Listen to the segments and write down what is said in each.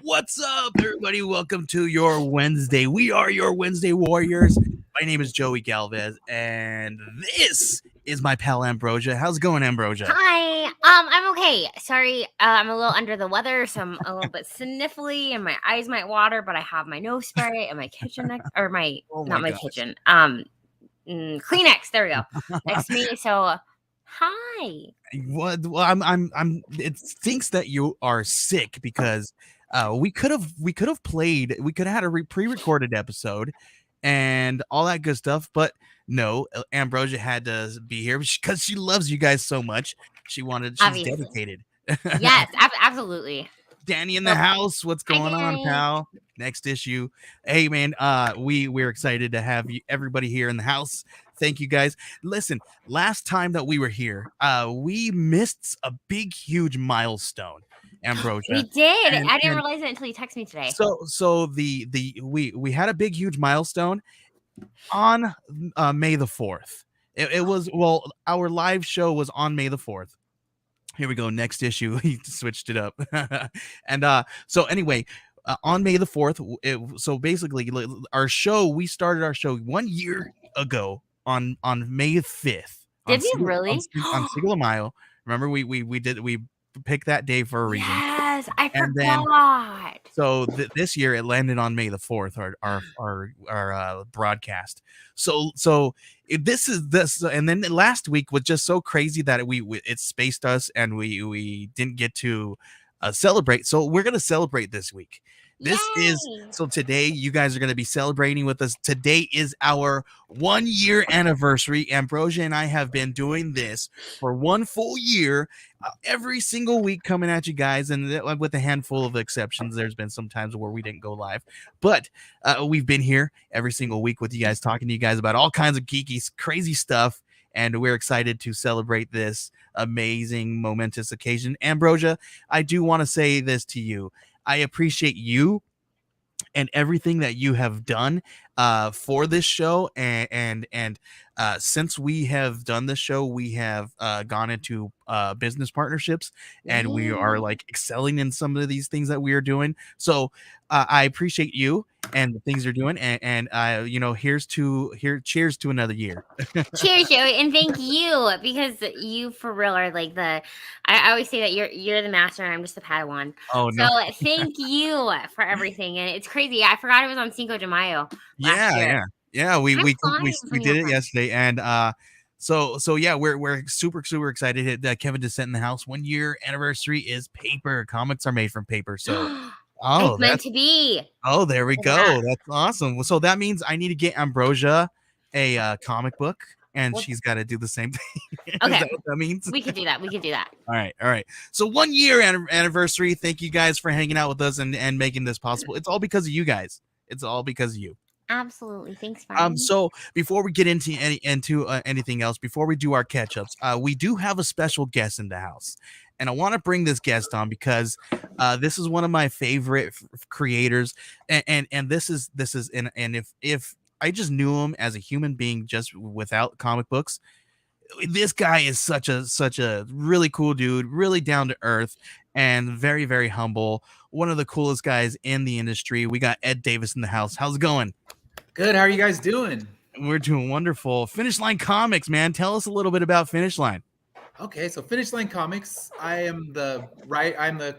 What's up, everybody? Welcome to your Wednesday. We are your Wednesday Warriors. My name is Joey Galvez, and this is my pal Ambrosia. How's it going, Ambrosia? Hi. I'm okay. Sorry, I'm a little under the weather, so I'm a little bit sniffly, and my eyes might water. But I have my nose spray and my kitchen or my Oh not my gosh. kitchen. Kleenex. There we go. Next to me. So, hi. What? Well, I'm. It stinks that you are sick because we could have we could have had a pre-recorded episode and all that good stuff, but no, Ambrosia had to be here because she loves you guys so much. She's Obviously. dedicated. Yes, absolutely. Danny in the house. What's going on, Danny. pal? Next issue. Hey man, we're excited to have everybody here in the house. Thank you guys. Listen, last time that we were here, we missed a big, huge milestone, Ambrosia. We did. I didn't realize it until you texted me today. So we had a big, huge milestone on May the 4th. It was, well, our live show was on May the 4th. Here we go. Next issue. He switched it up. And so anyway, on May the 4th, so basically we started our show 1 year ago on May 5th. Did we really? On Cinco de Mayo. Remember, we picked that day for a reason. Yes, I forgot. So this year it landed on May the 4th, our broadcast. So this, and then last week was just so crazy that it spaced us and we didn't get to celebrate. So we're gonna celebrate this week. So today you guys are going to be celebrating with us. Today is our 1 year anniversary. Ambrosia and I have been doing this for 1 full year, every single week, coming at you guys. And with a handful of exceptions, there's been some times where we didn't go live, but we've been here every single week with you guys, talking to you guys about all kinds of geeky, crazy stuff. And we're excited to celebrate this amazing, momentous occasion. Ambrosia, I do want to say this to you. I appreciate you and everything that you have done for this show, and since we have done this show, we have gone into business partnerships, and we are like excelling in some of these things that we are doing. So I appreciate you and the things you're doing, and cheers to another year. Cheers, Joey, and thank you, because you for real are like I always say that you're the master and I'm just the Padawan. Oh no! So thank you for everything, and it's crazy. I forgot it was on Cinco de Mayo last year. Yeah. We did it yesterday, and so yeah, we're super excited that Kevin just sent in the house. 1 year anniversary is paper. Comics are made from paper, so. Oh, it's meant to be. Oh, there we go. That's awesome. So that means I need to get Ambrosia a comic book, and she's got to do the same thing. Okay. Is that what that means? We could do that. All right. So 1 year anniversary. Thank you guys for hanging out with us and making this possible. It's all because of you guys. It's all because of you. Absolutely. Thanks, Brian. So before we get into anything else, before we do our catch-ups, we do have a special guest in the house. And I want to bring this guest on because this is one of my favorite creators, and this is if I just knew him as a human being, just without comic books, this guy is such a really cool dude, really down to earth, and very, very humble. One of the coolest guys in the industry. We got Ed Davis in the house. How's it going? Good. How are you guys doing? We're doing wonderful. Finish Line Comics, man. Tell us a little bit about Finish Line. Okay, so Finish Line Comics, I'm the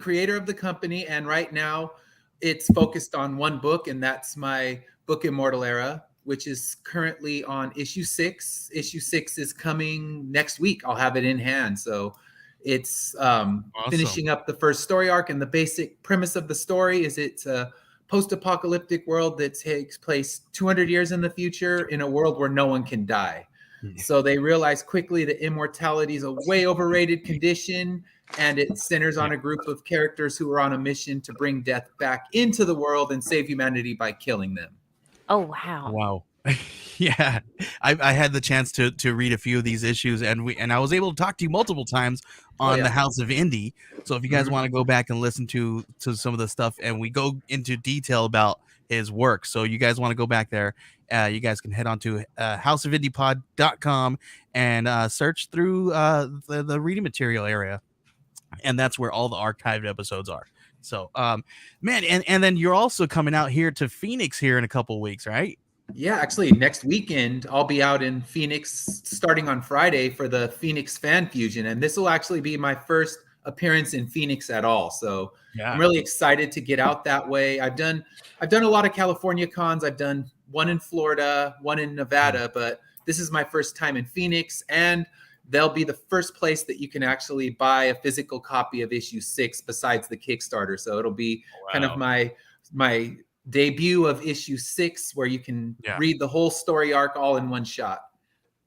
creator of the company, and right now it's focused on one book, and that's my book Immortal Era, which is currently on issue 6. Issue 6 is coming next week. I'll have it in hand. So it's awesome. Finishing up the first story arc, and the basic premise of the story is it's a post-apocalyptic world that takes place 200 years in the future, in a world where no one can die. So they realize quickly that immortality is a way overrated condition, and it centers on a group of characters who are on a mission to bring death back into the world and save humanity by killing them. Oh, wow. Wow. Yeah, I had the chance to read a few of these issues, and I was able to talk to you multiple times on the House of Indie. So if you guys want to go back and listen to some of the stuff, and we go into detail about his work, so you guys want to go back there, you guys can head on to houseofindiepod.com and search through the reading material area. and that's where all the archived episodes are. So, man, and then you're also coming out here to Phoenix here in a couple weeks, right? Yeah, actually, next weekend I'll be out in Phoenix starting on Friday for the Phoenix Fan Fusion, and this will actually be my first appearance in Phoenix at all. So I'm Yeah. really excited to get out that way. I've done a lot of California cons. I've done one in Florida, one in Nevada, but this is my first time in Phoenix, and they'll be the first place that you can actually buy a physical copy of issue 6 besides the Kickstarter. So it'll be kind of my debut of issue 6, where you can read the whole story arc all in one shot.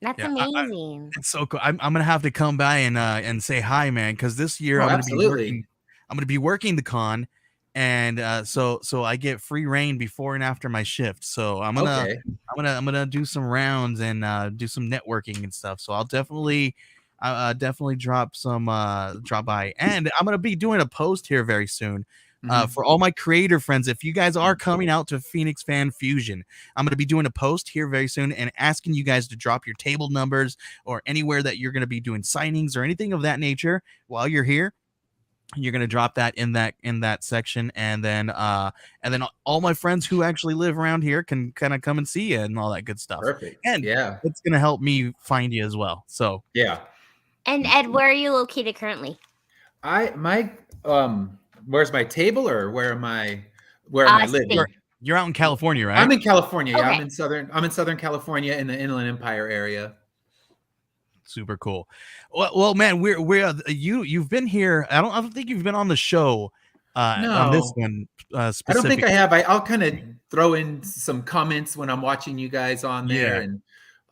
That's amazing. It's so cool. I'm gonna have to come by and say hi, man, because this year I'm gonna be working the con, and so I get free reign before and after my shift. So I'm gonna do some rounds and do some networking and stuff. So I'll definitely drop by, and I'm gonna be doing a post here very soon. For all my creator friends, if you guys are coming out to Phoenix Fan Fusion, I'm going to be doing a post here very soon and asking you guys to drop your table numbers or anywhere that you're going to be doing signings or anything of that nature while you're here. You're going to drop that in that section, and then all my friends who actually live around here can kind of come and see you and all that good stuff. Perfect. And it's going to help me find you as well. So yeah. And Ed, where are you located currently? Where's my table, or where am I living? You're out in California, right? I'm in California. Okay. Yeah, I'm in Southern California in the Inland Empire area. Super cool. Well, man, you've been here. I don't think you've been on the show on this one specifically. I don't think I have. I'll kind of throw in some comments when I'm watching you guys on there, and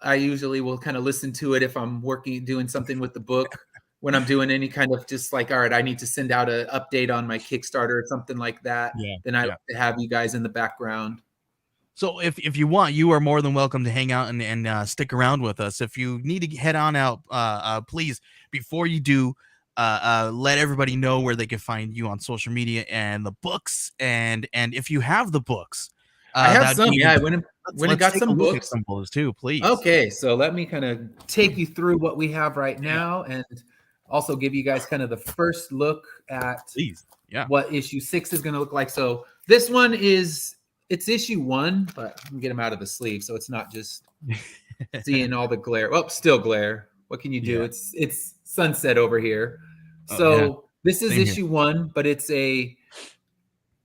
I usually will kind of listen to it if I'm doing something with the book. When I'm doing any kind of just like, all right, I need to send out an update on my Kickstarter or something like that, then I like to have you guys in the background. So if you want, you are more than welcome to hang out and stick around with us. If you need to head on out, please, before you do, let everybody know where they can find you on social media and the books. And if you have the books, I have some. I went and got some books. Some books too, please. Okay, so let me kind of take you through what we have right now, and also give you guys kind of the first look at what issue 6 is going to look like. So this one it's issue 1, but I'm gonna get them out of the sleeve so it's not just seeing all the glare. Well, still glare. What can you do? It's sunset over here. This is issue 1, but it's a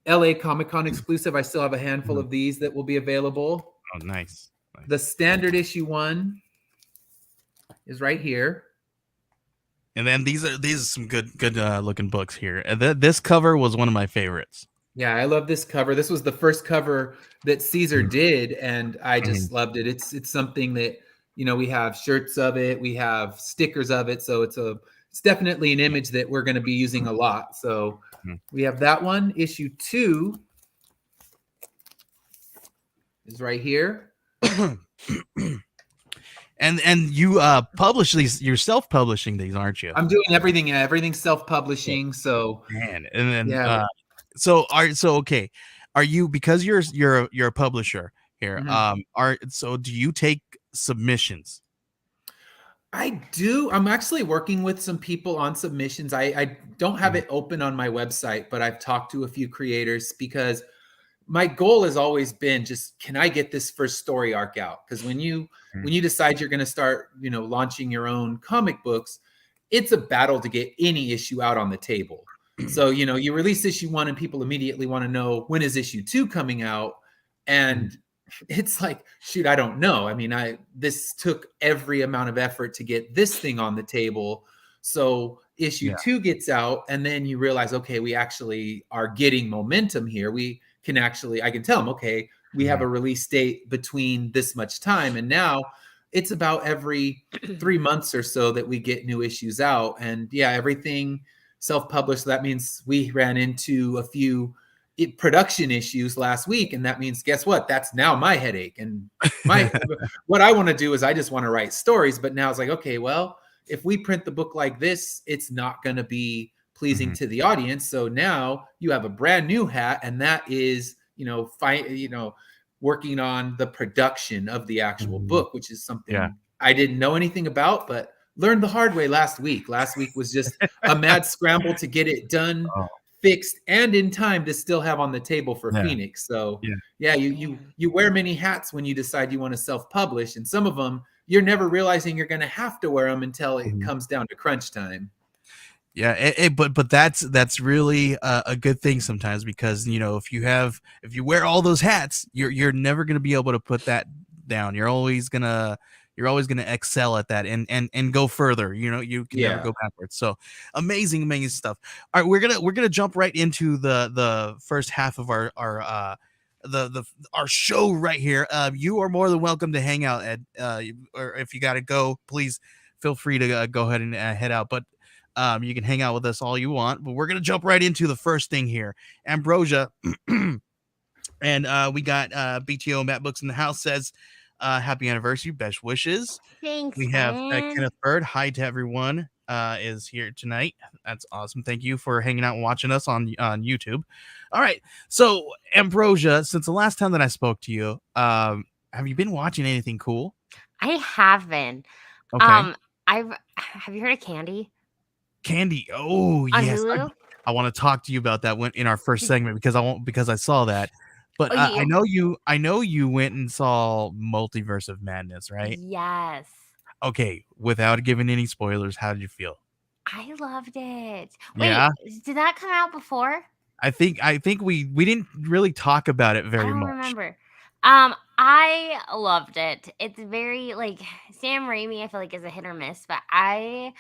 LA Comic-Con exclusive. I still have a handful of these that will be available. Oh, nice. The standard issue 1 is right here. And then these are some good looking books here. This cover was one of my favorites. Yeah, I love this cover. This was the first cover that Caesar did, and I just loved it. It's something that, we have shirts of it, we have stickers of it, so it's definitely an image that we're going to be using a lot. So we have that one. Issue 2 is right here. And you publish these, you're self-publishing these, aren't you? I'm doing everything's self-publishing. So man, and then okay, are you, because you're a publisher here, do you take submissions? I do. I'm actually working with some people on submissions. I don't have it open on my website, but I've talked to a few creators, because my goal has always been just, can I get this first story arc out? Because when you decide you're going to start, launching your own comic books, it's a battle to get any issue out on the table. So, you release issue 1 and people immediately want to know, when is issue 2 coming out? And it's like, shoot, I don't know. I mean, this took every amount of effort to get this thing on the table. So issue 2 gets out, and then you realize, okay, we actually are getting momentum here. I can tell them, okay, we have a release date between this much time. And now it's about every 3 months or so that we get new issues out. And everything self-published. So that means we ran into a few production issues last week. And that means, guess what? That's now my headache. And what I want to do is I just want to write stories. But now it's like, okay, well, if we print the book like this, it's not going to be pleasing to the audience. So now you have a brand new hat, and that is, working on the production of the actual book, which is something I didn't know anything about, but learned the hard way last week. Last week was just a mad scramble to get it done, Oh, fixed, and in time to still have on the table for yeah, Phoenix. So yeah. yeah, you wear many hats when you decide you want to self-publish, and some of them you're never realizing you're going to have to wear them until it Mhm. comes down to crunch time. Yeah, but that's really a good thing sometimes, because if you wear all those hats, you're never gonna be able to put that down. You're always gonna excel at that, and go further. You can never Yeah. go backwards. So amazing stuff. All right, we're gonna jump right into the first half of our show right here. You are more than welcome to hang out, Ed. Or if you got to go, please feel free to go ahead and head out. But you can hang out with us all you want, but we're gonna jump right into the first thing here. Ambrosia, and we got BTO Matt Books in the house, says happy anniversary, best wishes. Thanks, We have friend. Kenneth Bird. Hi to everyone. Is here tonight. That's awesome. Thank you for hanging out and watching us on YouTube. All right, so Ambrosia, since the last time that I spoke to you, have you been watching anything cool? I have been. Okay. Have you heard of Candy Candy. Oh on yes, Hulu? I want to talk to you about that in our first segment, because I saw that. But Oh, I know you went and saw Multiverse of Madness, right? yes. Okay, without giving any spoilers, how did you feel? I loved it. Yeah, Wait, did that come out before? I think we didn't really talk about it I very don't much. remember. I loved it. It's very like Sam Raimi, I feel like is a hit or miss, but I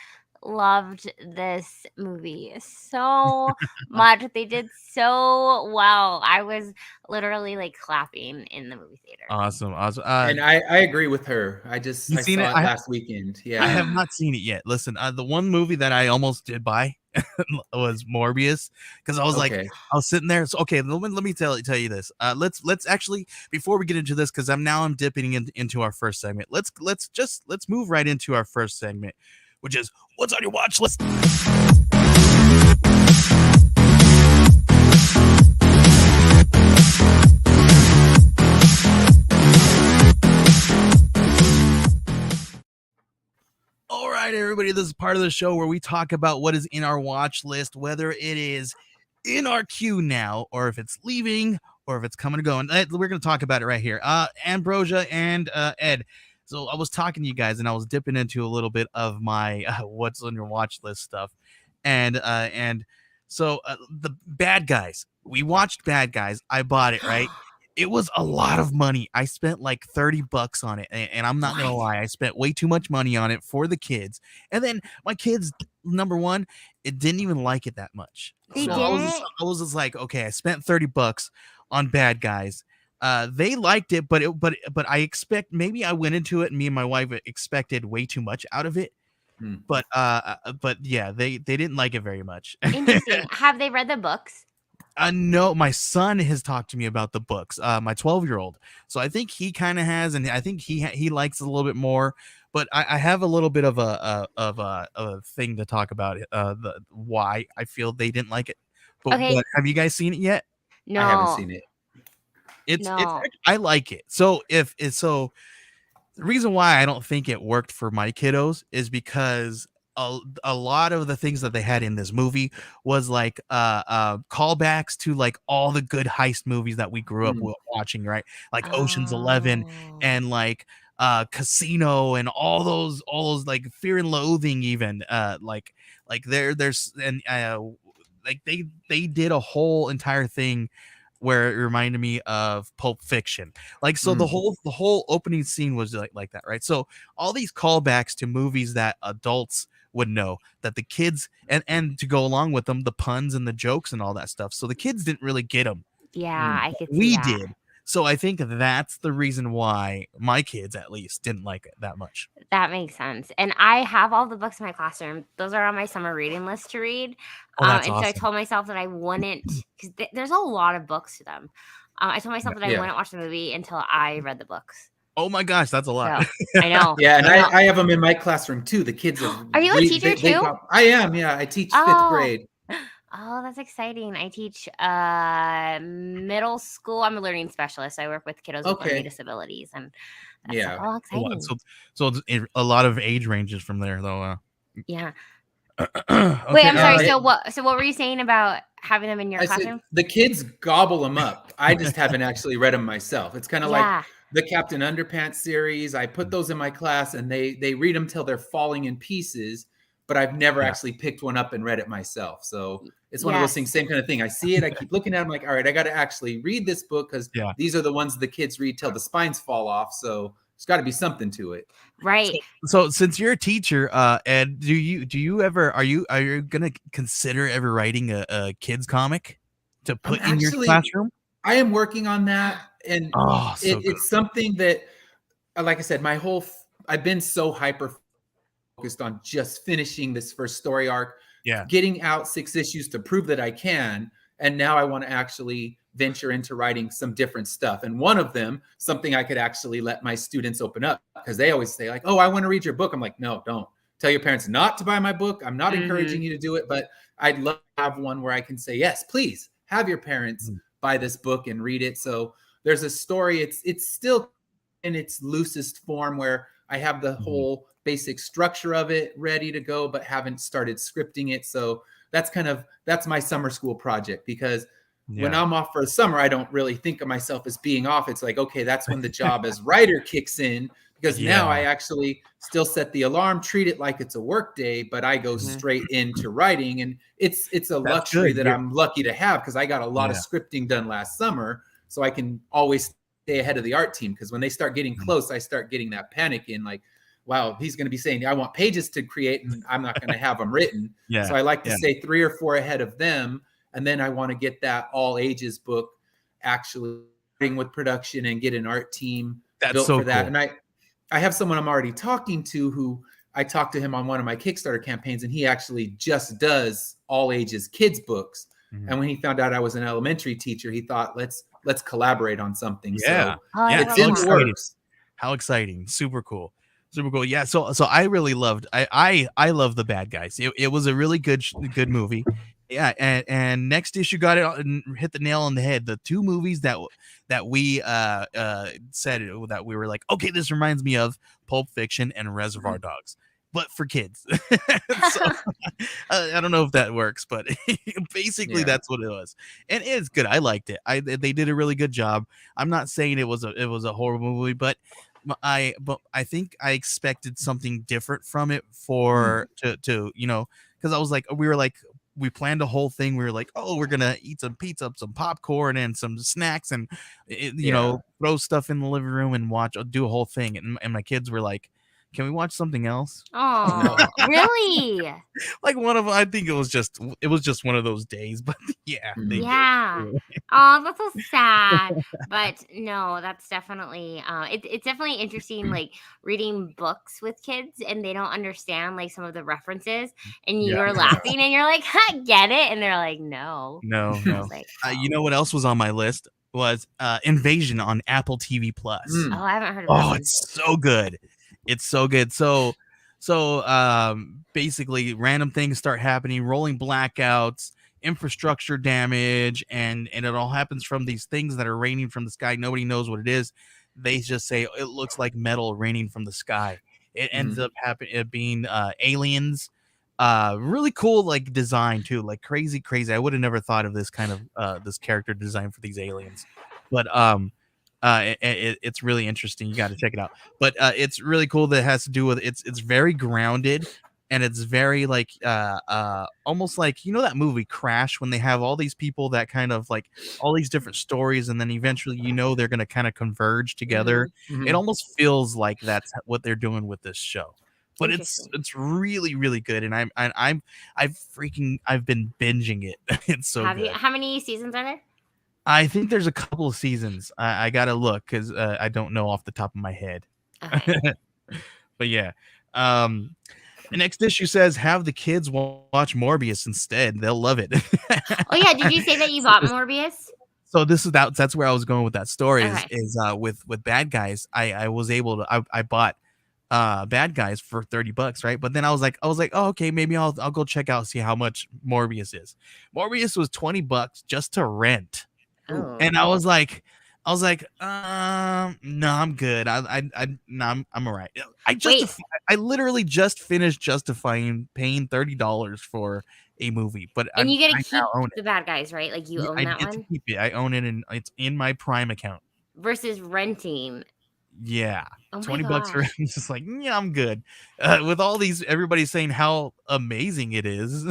loved this movie so much. They did so well. I was literally like clapping in the movie theater. Awesome. And I agree with her. I You seen saw it? it last weekend. I Yeah. have not seen it yet. Listen, the one movie that I almost did buy was Morbius, because I was like, Okay. I was sitting there. So, okay, let me tell you this. Let's actually, before we get into this, because I'm dipping into our first segment. Let's move right into our first segment, which is what's on your watch list. All right, everybody, this is part of the show where we talk about what is in our watch list, whether it is in our queue now, or if it's leaving, or if it's coming and going. We're going to talk about it right here. Ambrosia and Ed. So I was talking to you guys, and I was dipping into a little bit of my what's on your watch list stuff, and so the Bad Guys. We watched Bad Guys. I bought it, right. It was a lot of money. I spent like $30 on it, and I'm not gonna What? lie, I spent way too much money on it for the kids. And then my kids, number one, it didn't even like it that much. They So didn't? I was just like, okay, I spent $30 on Bad Guys. They liked it, but I expect, maybe I went into it and me and my wife expected way too much out of it. Hmm. But yeah, they didn't like it very much. Interesting. Have they read the books? No, my son has talked to me about the books. My 12-year-old. So I think he kind of has, and I think he likes it a little bit more. But I have a little bit of a thing to talk about. The why I feel they didn't like it. But Okay. have you guys seen it yet? No. I haven't seen it. It's No. I like it. So the reason why I don't think it worked for my kiddos is because a lot of the things that they had in this movie was like callbacks to like all the good heist movies that we grew up Hmm. watching, right? Like Ocean's 11 and like Casino and all those like Fear and Loathing, even like there's and like they did a whole entire thing where it reminded me of Pulp Fiction. Like, so the Mm. whole opening scene was like that, right? So all these callbacks to movies that adults would know, that the kids, and to go along with them, the puns and the jokes and all that stuff. So the kids didn't really get them. Yeah, I could see We that. did. So I think that's the reason why my kids, at least, didn't like it that much. That makes sense. And I have all the books in my classroom. Those are on my summer reading list to read. Oh, that's And so I awesome. told myself that I wouldn't, because there's a lot of books to them. I told myself that I Yeah. wouldn't watch the movie until I read the books. Oh my gosh, that's a lot. So I know. Yeah, and I know. I have them in my classroom too. The kids have. Are you a teacher too? I am. Yeah, I teach fifth Oh. grade. Oh, that's exciting. I teach middle school. I'm a learning specialist. I work with kiddos with learning Okay. disabilities, and that's Yeah. all Oh, wow. exciting. So a lot of age ranges from there, though. Yeah. Wait, Okay. I'm sorry. Yeah. So what were you saying about having them in your I said classroom? the kids gobble them up. I just haven't actually read them myself. It's kind of like Yeah. the Captain Underpants series. I put those in my class and they read them till they're falling in pieces, but I've never Yeah. actually picked one up and read it myself. So it's one of those things, Yes. same kind of thing. I see it, I keep looking at it, I'm like, all right, I got to actually read this book because Yeah. these are the ones the kids read till the spines fall off. So there's got to be something to it. Right. So since you're a teacher, Ed, do you ever are you gonna consider ever writing a kids comic to I'm put in your actually, classroom? I am working on that. And Oh, so good. it's something that, like I said, I've been so hyper focused on just finishing this first story arc, Yeah. getting out 6 issues to prove that I can. And now I want to actually venture into writing some different stuff. And one of them, something I could actually let my students open up, because they always say, like, oh, I want to read your book. I'm like, no, don't. Tell your parents not to buy my book. I'm not encouraging Mhm. you to do it, but I'd love to have one where I can say, yes, please have your parents Mhm. buy this book and read it. So there's a story. It's still in its loosest form where I have the Mhm. whole basic structure of it ready to go, but haven't started scripting it. So that's my summer school project, because when Yeah. I'm off for the summer, I don't really think of myself as being off. It's like, okay, that's when the job as writer kicks in, because now Yeah. I actually still set the alarm, treat it like it's a work day, but I go Mhm. straight into writing. And it's a That's luxury good. that I'm lucky to have, because I got a lot of Yeah. scripting done last summer. So I can always stay ahead of the art team, because when they start getting Mhm. close, I start getting that panic in, like, wow, he's going to be saying, I want pages to create and I'm not going to have them written. So Yeah. I like to Yeah. stay 3 or 4 ahead of them. And then I want to get that all ages book actually with production and get an art team That's built so for that. cool. And I have someone I'm already talking to who I talked to him on one of my Kickstarter campaigns, and he actually just does all ages kids books. Mhm. And when he found out I was an elementary teacher, he thought, let's collaborate on something. Yeah. So Oh, I Yeah. it's love How in the that. exciting. works. How exciting. Super cool. Super cool. Yeah. So I really loved I love the bad guys. It was a really good movie. Yeah, and next issue got it and hit the nail on the head. The two movies that we said that we were like, okay, this reminds me of Pulp Fiction and Reservoir Dogs, but for kids. So I don't know if that works, but basically Yeah. that's what it was, and it's good. I liked it. They did a really good job. I'm not saying it was a horrible movie, but I think I expected something different from it for to because I was like we planned a whole thing. We were like, oh, we're gonna eat some pizza, some popcorn, and some snacks, and Yeah. throw stuff in the living room and do a whole thing. And my kids were like, can we watch something else? No. Oh, really? Like I think it was just one of those days, but yeah, they Mhm. did. Yeah. Oh, that's so sad. But no, that's definitely it's definitely interesting, like reading books with kids and they don't understand like some of the references, and Yeah. you're Yeah. laughing and you're like, I get it, and they're like, no. No, I was no. like, You oh. know what else was on my list was Invasion on Apple TV Plus. Oh, Mm. I haven't heard of that Oh, one. it's so good. It's so good. Basically random things start happening, rolling blackouts, infrastructure damage, and it all happens from these things that are raining from the sky. Nobody knows what it is. They just say it looks like metal raining from the sky. It ends Mhm. up being aliens. Really cool like design too, like crazy. I would have never thought of this kind of this character design for these aliens. But it's really interesting. You got to check it out. But it's really cool that it has to do with it's very grounded, and it's very like almost like that movie Crash, when they have all these people that kind of like all these different stories, and then eventually they're going to kind of converge together. Mhm. It Mhm. almost feels like that's what they're doing with this show. But it's Interesting. it's really good, and I've been binging it. It's so Have you good. how many seasons are there? I think there's a couple of seasons. I gotta look because I don't know off the top of my head. Okay. But yeah, um, the next issue says have the kids watch Morbius instead. They'll love it. Oh yeah, did you say that you so, bought this, Morbius? so this is that's where I was going with that story. Is Okay. is with bad guys. I was able to I bought bad guys for $30, right? But then I was like, oh, okay, maybe I'll go check out, see how much Morbius is. Morbius was $20 just to rent. Ooh. Oh. And I was like, no, I'm good. No, I'm all right. Wait, I literally just finished justifying paying $30 for a movie, but and you get I to now keep own the bad guys, right? Like you it. own I that get to one keep it. I own it, and it's in my Prime account. versus renting. Yeah, Oh my $20 for gosh. it's just like, yeah, I'm good. With all these, everybody saying how amazing it is.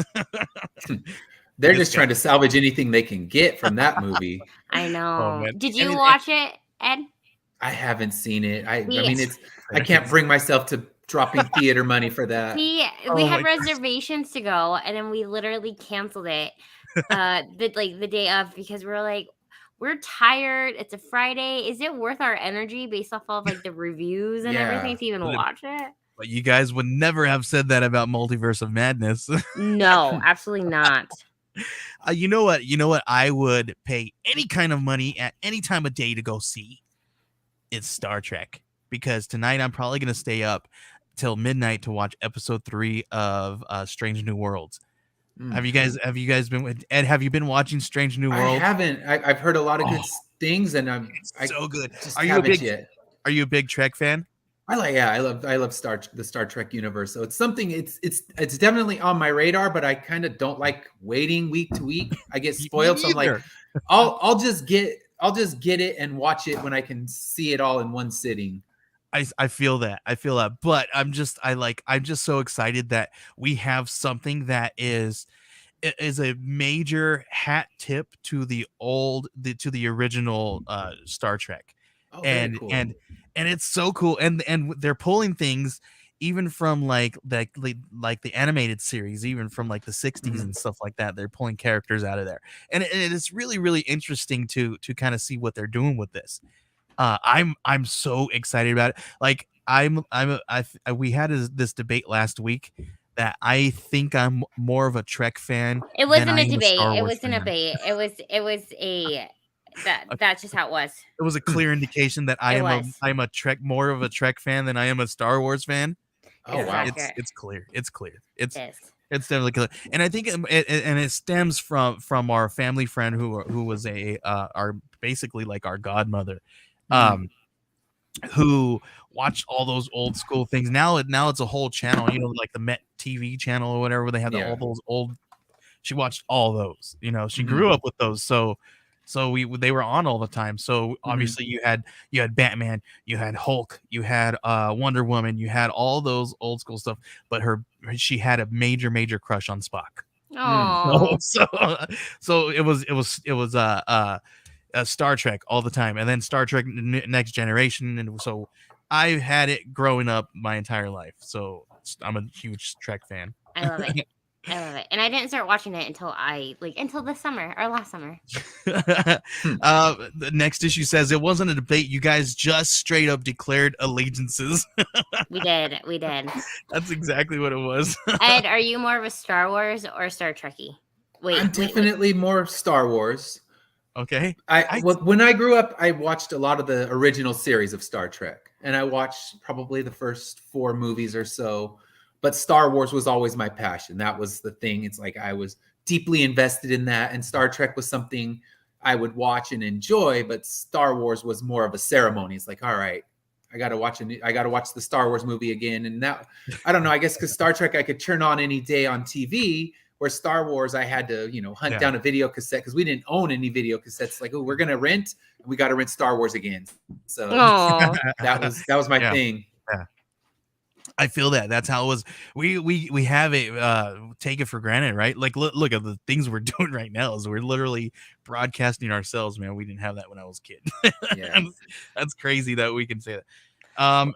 They're It's just got trying to salvage anything they can get from that movie. I oh know. man, Did and you watch it, Ed? I haven't seen it. I We mean, I can't bring myself to dropping theater money for that. we oh had my reservations to go, and then we literally canceled it the day of because we were like, we're tired. It's a Friday. Is it worth our energy based off of like the reviews and everything Yeah. to even but, watch it? but you guys would never have said that about Multiverse of Madness. No, absolutely not. You know what? You know what? I would pay any kind of money at any time of day to go see. It's Star Trek, because tonight I'm probably gonna stay up till midnight to watch episode 3 of Strange New Worlds. Mm. Have you guys been with Ed? Have you been watching Strange New I Worlds? haven't. I've heard a lot of Oh, good things, and it's I so good. just haven't yet. Are you a big Trek fan? I love the Star Trek universe. So it's something it's definitely on my radar, but I kind of don't like waiting week to week. I get Me spoiled, so I'm like, neither. I'll just get it and watch it when I can see it all in one sitting. I feel that. I feel that. But I'm just so excited that we have something that is a major hat tip to to the original Star Trek. Oh, very And cool. and it's so cool, and they're pulling things even from like the animated series, even from like the 60s Mhm. and stuff like that. They're pulling characters out of there, and it is really interesting to kind of see what they're doing with this. I'm so excited about it. Like we had this debate last week that I think I'm more of a Trek fan It than wasn't I a am a debate. Star It Wars wasn't a fan. debate. It was a that's just how it was. It was a Hmm. clear indication that It was. I'm a Trek more of a Trek fan than I am a Star Wars fan. Oh, This is wow. accurate. It's clear. It's clear. It is. It's definitely clear. And I think it stems from our family friend who was a our basically like our godmother. Mhm. Um who watched all those old school things. Now it's a whole channel, like the Met TV channel or whatever, where they had all Yeah. those old. She watched all those. She Mhm. grew up with those, so they were on all the time. So Mhm. obviously you had Batman, you had Hulk, you had Wonder Woman, you had all those old school stuff. But she had a major crush on Spock. Mm. Oh, So it was Star Trek all the time, and then Star Trek Next Generation, and so I had it growing up my entire life. So I'm a huge Trek fan. I love it. I love it. And I didn't start watching it until this summer or last summer. Hmm. The next issue says it wasn't a debate. You guys just straight up declared allegiances. We did. We did. That's exactly what it was. Ed, are you more of a Star Wars or Star Trekkie? I'm Wait. definitely more Star Wars. Okay. When I grew up, I watched a lot of the original series of Star Trek, and I watched probably the first 4 movies or so. But Star Wars was always my passion. That was the thing. It's like I was deeply invested in that, and Star Trek was something I would watch and enjoy. But Star Wars was more of a ceremony. It's like, all right, I got to watch the Star Wars movie again. And now, I don't know. I guess because Star Trek I could turn on any day on TV. Where Star Wars, I had to, hunt Yeah. down a video cassette because we didn't own any video cassettes. Like, oh, we're gonna rent, we got to rent Star Wars again. So Oh, that was my Yeah. thing. I feel that. That's how it was. We have it take it for granted, right? Like look at the things we're doing right now. Is we're literally broadcasting ourselves, man. We didn't have that when I was a kid. Yeah. That's crazy that we can say that.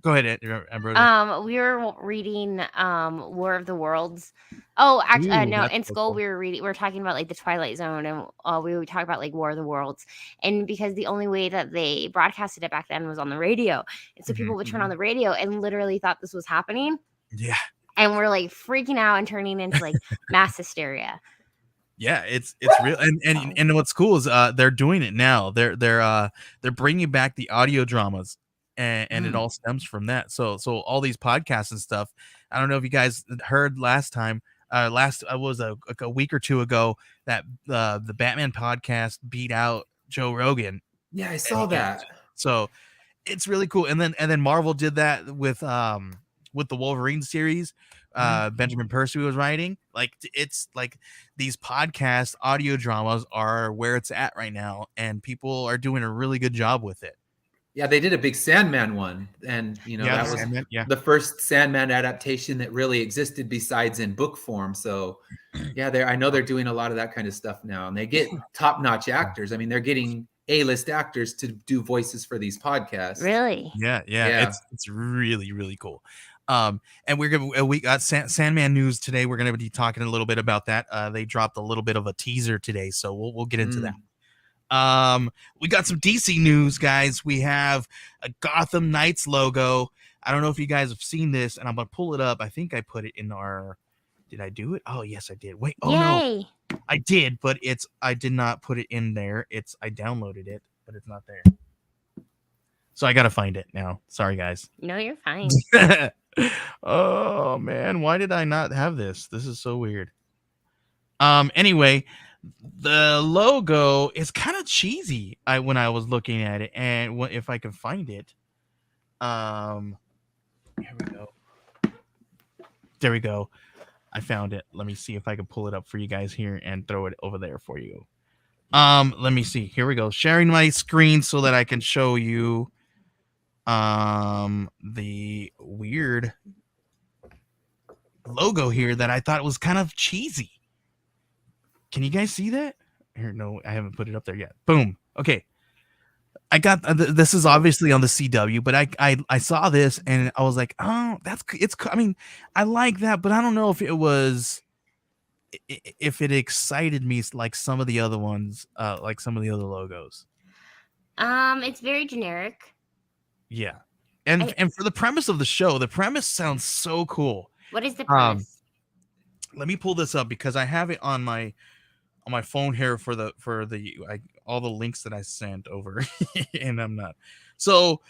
Go ahead, Ambrosia. we were reading War of the Worlds. Oh, actually, Ooh, no. that's In so school, cool. we were talking about like the Twilight Zone, and we would talk about like War of the Worlds. And because the only way that they broadcasted it back then was on the radio, and so people would turn on the radio and literally thought this was happening, Yeah. and we're like freaking out and turning into like mass hysteria. Yeah, it's real, and what's cool is they're doing it now. They're bringing back the audio dramas and it all stems from that. So all these podcasts and stuff. I don't know if you guys heard last time. Last was a week or two ago that the Batman podcast beat out Joe Rogan. Yeah, I saw that. So it's really cool. And then Marvel did that with the Wolverine series. Benjamin Percy was writing. Like, it's like these podcast audio dramas are where it's at right now, and people are doing a really good job with it. Yeah, they did a big Sandman one, and that was Sandman, the first Sandman adaptation that really existed besides in book form. So yeah, I know they're doing a lot of that kind of stuff now, and they get top-notch actors. I mean, they're getting A-list actors to do voices for these podcasts. Really? Yeah. It's really, really cool. And we got Sandman news today. We're gonna be talking a little bit about that. They dropped a little bit of a teaser today, so we'll get into that. We got some DC news, guys. We have a Gotham Knights logo. I don't know if you guys have seen this, and I'm gonna pull it up. I think I put it in our. Did I do it? Oh yes, I did. Wait. Oh Yay. no, I did, but I did not put it in there. I downloaded it, but it's not there. So I gotta find it now. Sorry, guys. No, you're fine. Oh man, why did I not have this? This is so weird. Anyway, the logo is kind of cheesy. When I was looking at it, and if I can find it, here we go. There we go. I found it. Let me see if I can pull it up for you guys here and throw it over there for you. Let me see. Here we go. Sharing my screen so that I can show you the weird logo here that I thought was kind of cheesy. Can you guys see that? Here, no, I haven't put it up there yet. Boom. Okay. I got this is obviously on the CW, but I saw this and I was like, oh, I mean, I like that, but I don't know if it excited me like some of the other ones, like some of the other logos. It's very generic. Yeah. And for the premise of the show, the premise sounds so cool. What is the premise? Let me pull this up because I have it on my phone here for all the links that I sent over and I'm not. So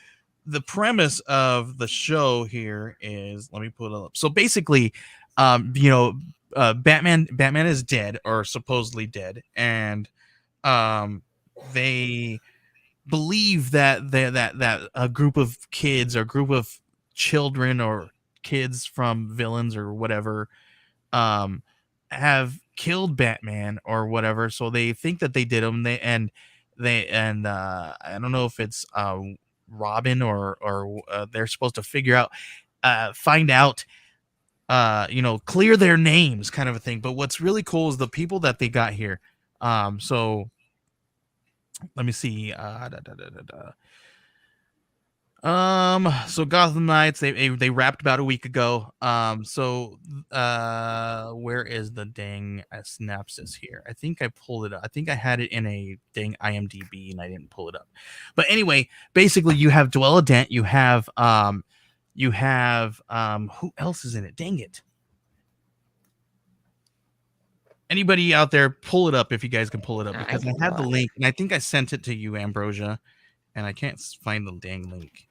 the premise of the show here is, let me pull it up. So basically, Batman is dead or supposedly dead, and they believe that a group of kids or group of children or kids from villains or whatever have killed Batman or whatever, so they think that they did them. I don't know if it's Robin or they're supposed to find out, clear their names, kind of a thing. But what's really cool is the people that they got here. So let me see. So Gotham Knights, they wrapped about a week ago. Where is the dang synopsis here? I think I pulled it up. I think I had it in a dang IMDb and I didn't pull it up. But anyway, basically you have Dwella Dent, you have who else is in it? Dang it. Anybody out there, pull it up if you guys can pull it up, because I had the link and I think I sent it to you, Ambrosha, and I can't find the dang link.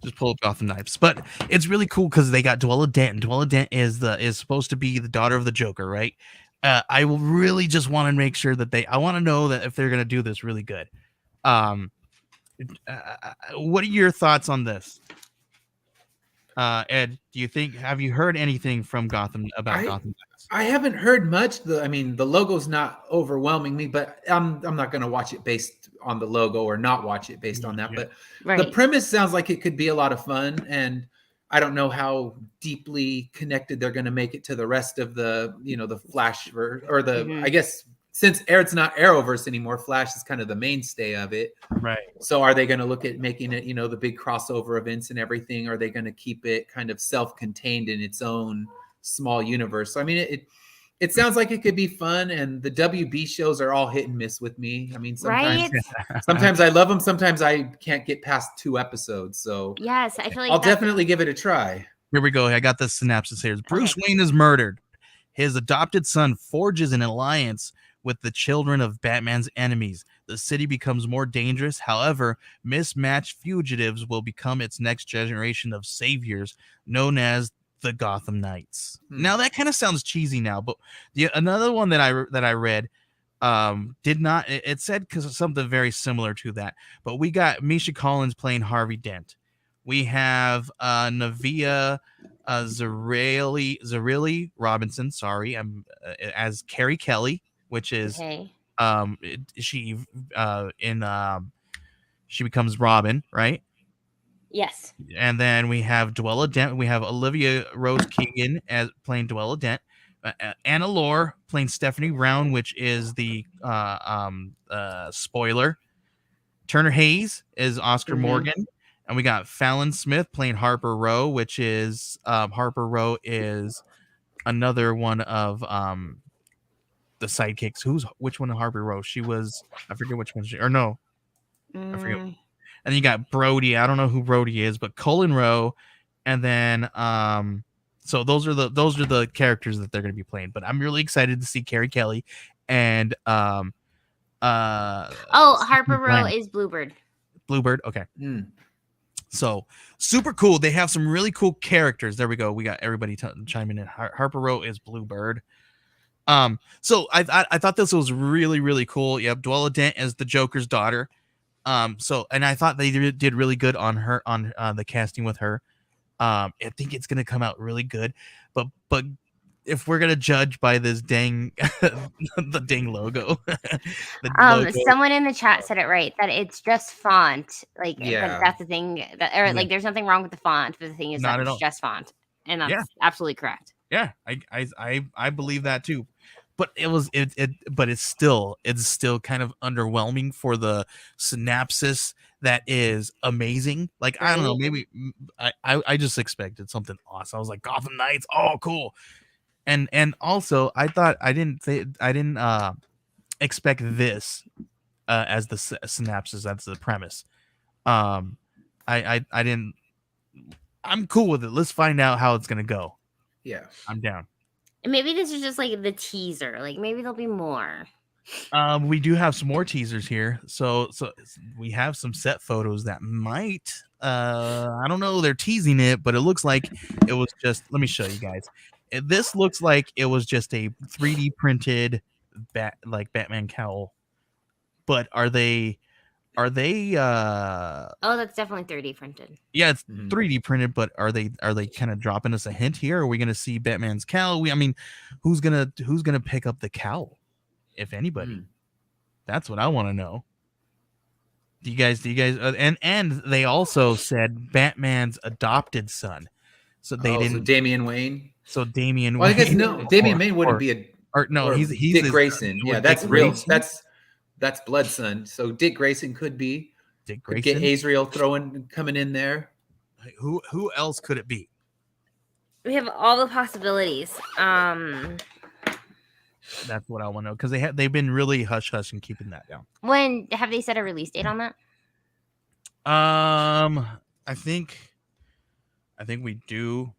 Just pull up Gotham Knights. But it's really cool because they got Dwella Dent, and Dwella Dent is supposed to be the daughter of the Joker, right? I will really just want to make sure that I want to know that if they're gonna do this really good. What are your thoughts on this? Ed, have you heard anything from Gotham about Gotham Knights? I haven't heard much. I mean, the logo's not overwhelming me, but I'm not going to watch it based on the logo or not watch it based on that. Yeah. But the premise sounds like it could be a lot of fun, and I don't know how deeply connected they're going to make it to the rest of the Flash or the I guess since it's not Arrowverse anymore, Flash is kind of the mainstay of it. Right. So are they going to look at making it, the big crossover events and everything? Are they going to keep it kind of self-contained in its own small universe? So, I mean, it sounds like it could be fun, and the WB shows are all hit and miss with me. I mean, sometimes I love them, sometimes I can't get past 2 episodes. So yes, I feel like I'll definitely give it a try. Here we go. I got the synopsis here. Bruce Wayne is murdered. His adopted son forges an alliance with the children of Batman's enemies. The city becomes more dangerous. However, mismatched fugitives will become its next generation of saviors, known as the Gotham Knights. Now that kind of sounds cheesy now, but another one that I read did not, it said because something very similar to that, but we got Misha Collins playing Harvey Dent. We have Navia Zarelli Robinson, sorry, as Carrie Kelly, which is Okay. she she becomes Robin, right? Yes. And then we have Dwella Dent. We have Olivia Rose Keegan as playing Dwella Dent. Anna Lore playing Stephanie Brown, which is the spoiler. Turner Hayes is Oscar Morgan, and we got Fallon Smith playing Harper Row, which is Harper Row is another one of the sidekicks. Which one of Harper Row? She was, I forget which one or no, I forget. Mm. And then you got Brody. I don't know who Brody is, but Colin Rowe, and then so those are the characters that they're going to be playing. But I'm really excited to see Carrie Kelly and Harper Row is Bluebird. Bluebird. Okay. So super cool. They have some really cool characters. There we go. We got everybody chiming in. Harper Row is Bluebird. So I thought this was really, really cool. Yep. Dwella Dent as the Joker's daughter. So, and I thought they did really good on her, on the casting with her. I think it's going to come out really good, but if we're going to judge by this dang, the dang logo, Someone in the chat said it right, that it's just font. Like, but that's the thing like, there's nothing wrong with the font, but the thing is that it's just font, and that's absolutely correct. Yeah. I believe that too. But but it's still kind of underwhelming for the synopsis that is amazing. Like, right? I don't know, maybe I just expected something awesome. I was like, Gotham Knights, oh cool. And also I thought I didn't expect this as the synopsis, that's the premise. I didn't. I'm cool with it. Let's find out how it's gonna go. Yeah, I'm down. And maybe this is just like the teaser. Like, maybe there'll be more. We do have some more teasers here. So we have some set photos that might, I don't know, they're teasing it, but it looks like it was just, let me show you guys. This looks like it was just a 3D printed Batman cowl. But are they oh, that's definitely 3D printed. Yeah, it's 3D printed, but are they kind of dropping us a hint here? Are we going to see Batman's cowl? I mean, who's going to pick up the cowl, if anybody? That's what I want to know. Do you guys and they also said Batman's adopted son. So they didn't. So Damian Wayne. So Damian Wayne. I guess no. Damian Wayne wouldn't be a he's Dick Grayson. Yeah, that's Dick real. Grayson? That's Blood Son. So Dick Grayson could be. Dick Grayson. Could get Azrael coming in there. Who else could it be? We have all the possibilities. That's what I want to know, because they've been really hush and keeping that down. When have they set a release date on that? I think we do.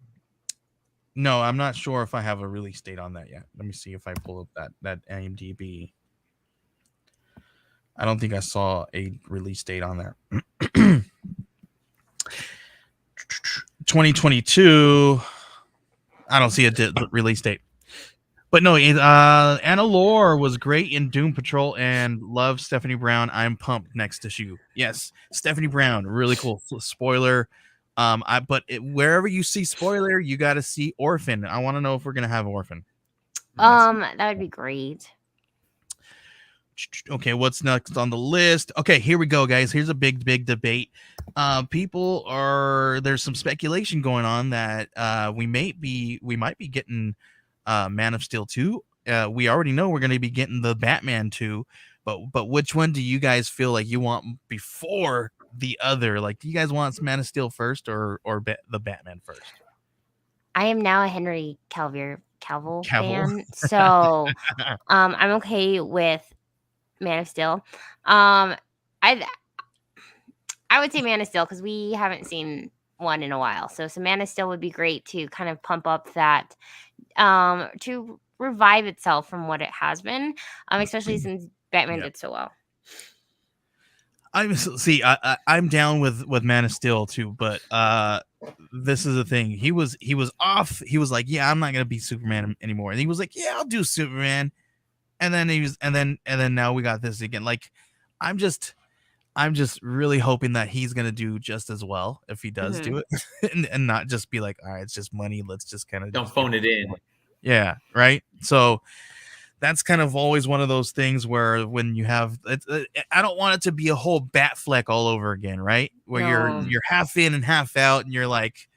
No, I'm not sure if I have a release date on that yet. Let me see if I pull up that IMDb. I don't think I saw a release date on there. 2022. I don't see a release date. But no, Anna Lore was great in Doom Patrol and love Stephanie Brown. I'm pumped next to you. Yes, Stephanie Brown, really cool. Spoiler. Wherever you see spoiler, you got to see Orphan. I want to know if we're gonna have Orphan. That would be great. Okay, what's next on the list? Okay, here we go, guys. Here's a big debate. There's some speculation going on that we might be getting Man of Steel 2. We already know we're going to be getting the Batman 2, but which one do you guys feel like you want before the other? Like, do you guys want Man of Steel first or the Batman first? I am now a Henry Cavill fan, so I'm okay with Man of Steel. I would say Man of Steel because we haven't seen one in a while. So Man of Steel would be great to kind of pump up that to revive itself from what it has been, especially since Batman Yeah. did so well. I'm down with Man of Steel too, but this is the thing. He was off. He was like, yeah, I'm not gonna be Superman anymore, and he was like, yeah, I'll do Superman, and then he was, and then now we got this again. Like, I'm just I'm just really hoping that he's gonna do just as well if he does Hmm. do it, and not just be like, all right, it's just money. Let's just kind of Don't just get phone it in. yeah, right. So that's kind of always one of those things where when you have I don't want it to be a whole bat fleck all over again, right? Where you're No. Mm. you're half in and half out and you're like,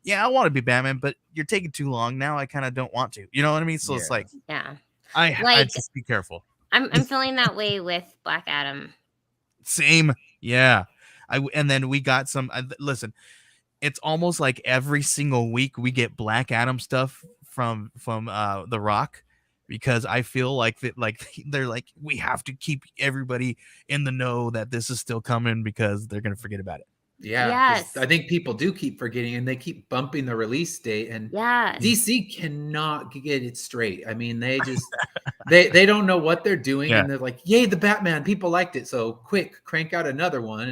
yeah, I want to be Batman, but you're taking too long. Now I kind of don't want to. You know what I mean? So it's Yeah. like Yeah. I Like just be careful. I'm feeling that way with Black Adam. Same. Yeah. And then we got some listen, it's almost like every single week we get Black Adam stuff from The Rock, because I feel like that, like they're like, we have to keep everybody in the know that this is still coming because they're gonna forget about it. Yeah, because Yes. I think people do keep forgetting, and they keep bumping the release date. And Yes. DC cannot get it straight. I mean, they don't know what they're doing, Yeah. and they're like, "Yay, the Batman! People liked it, so quick, crank out another one."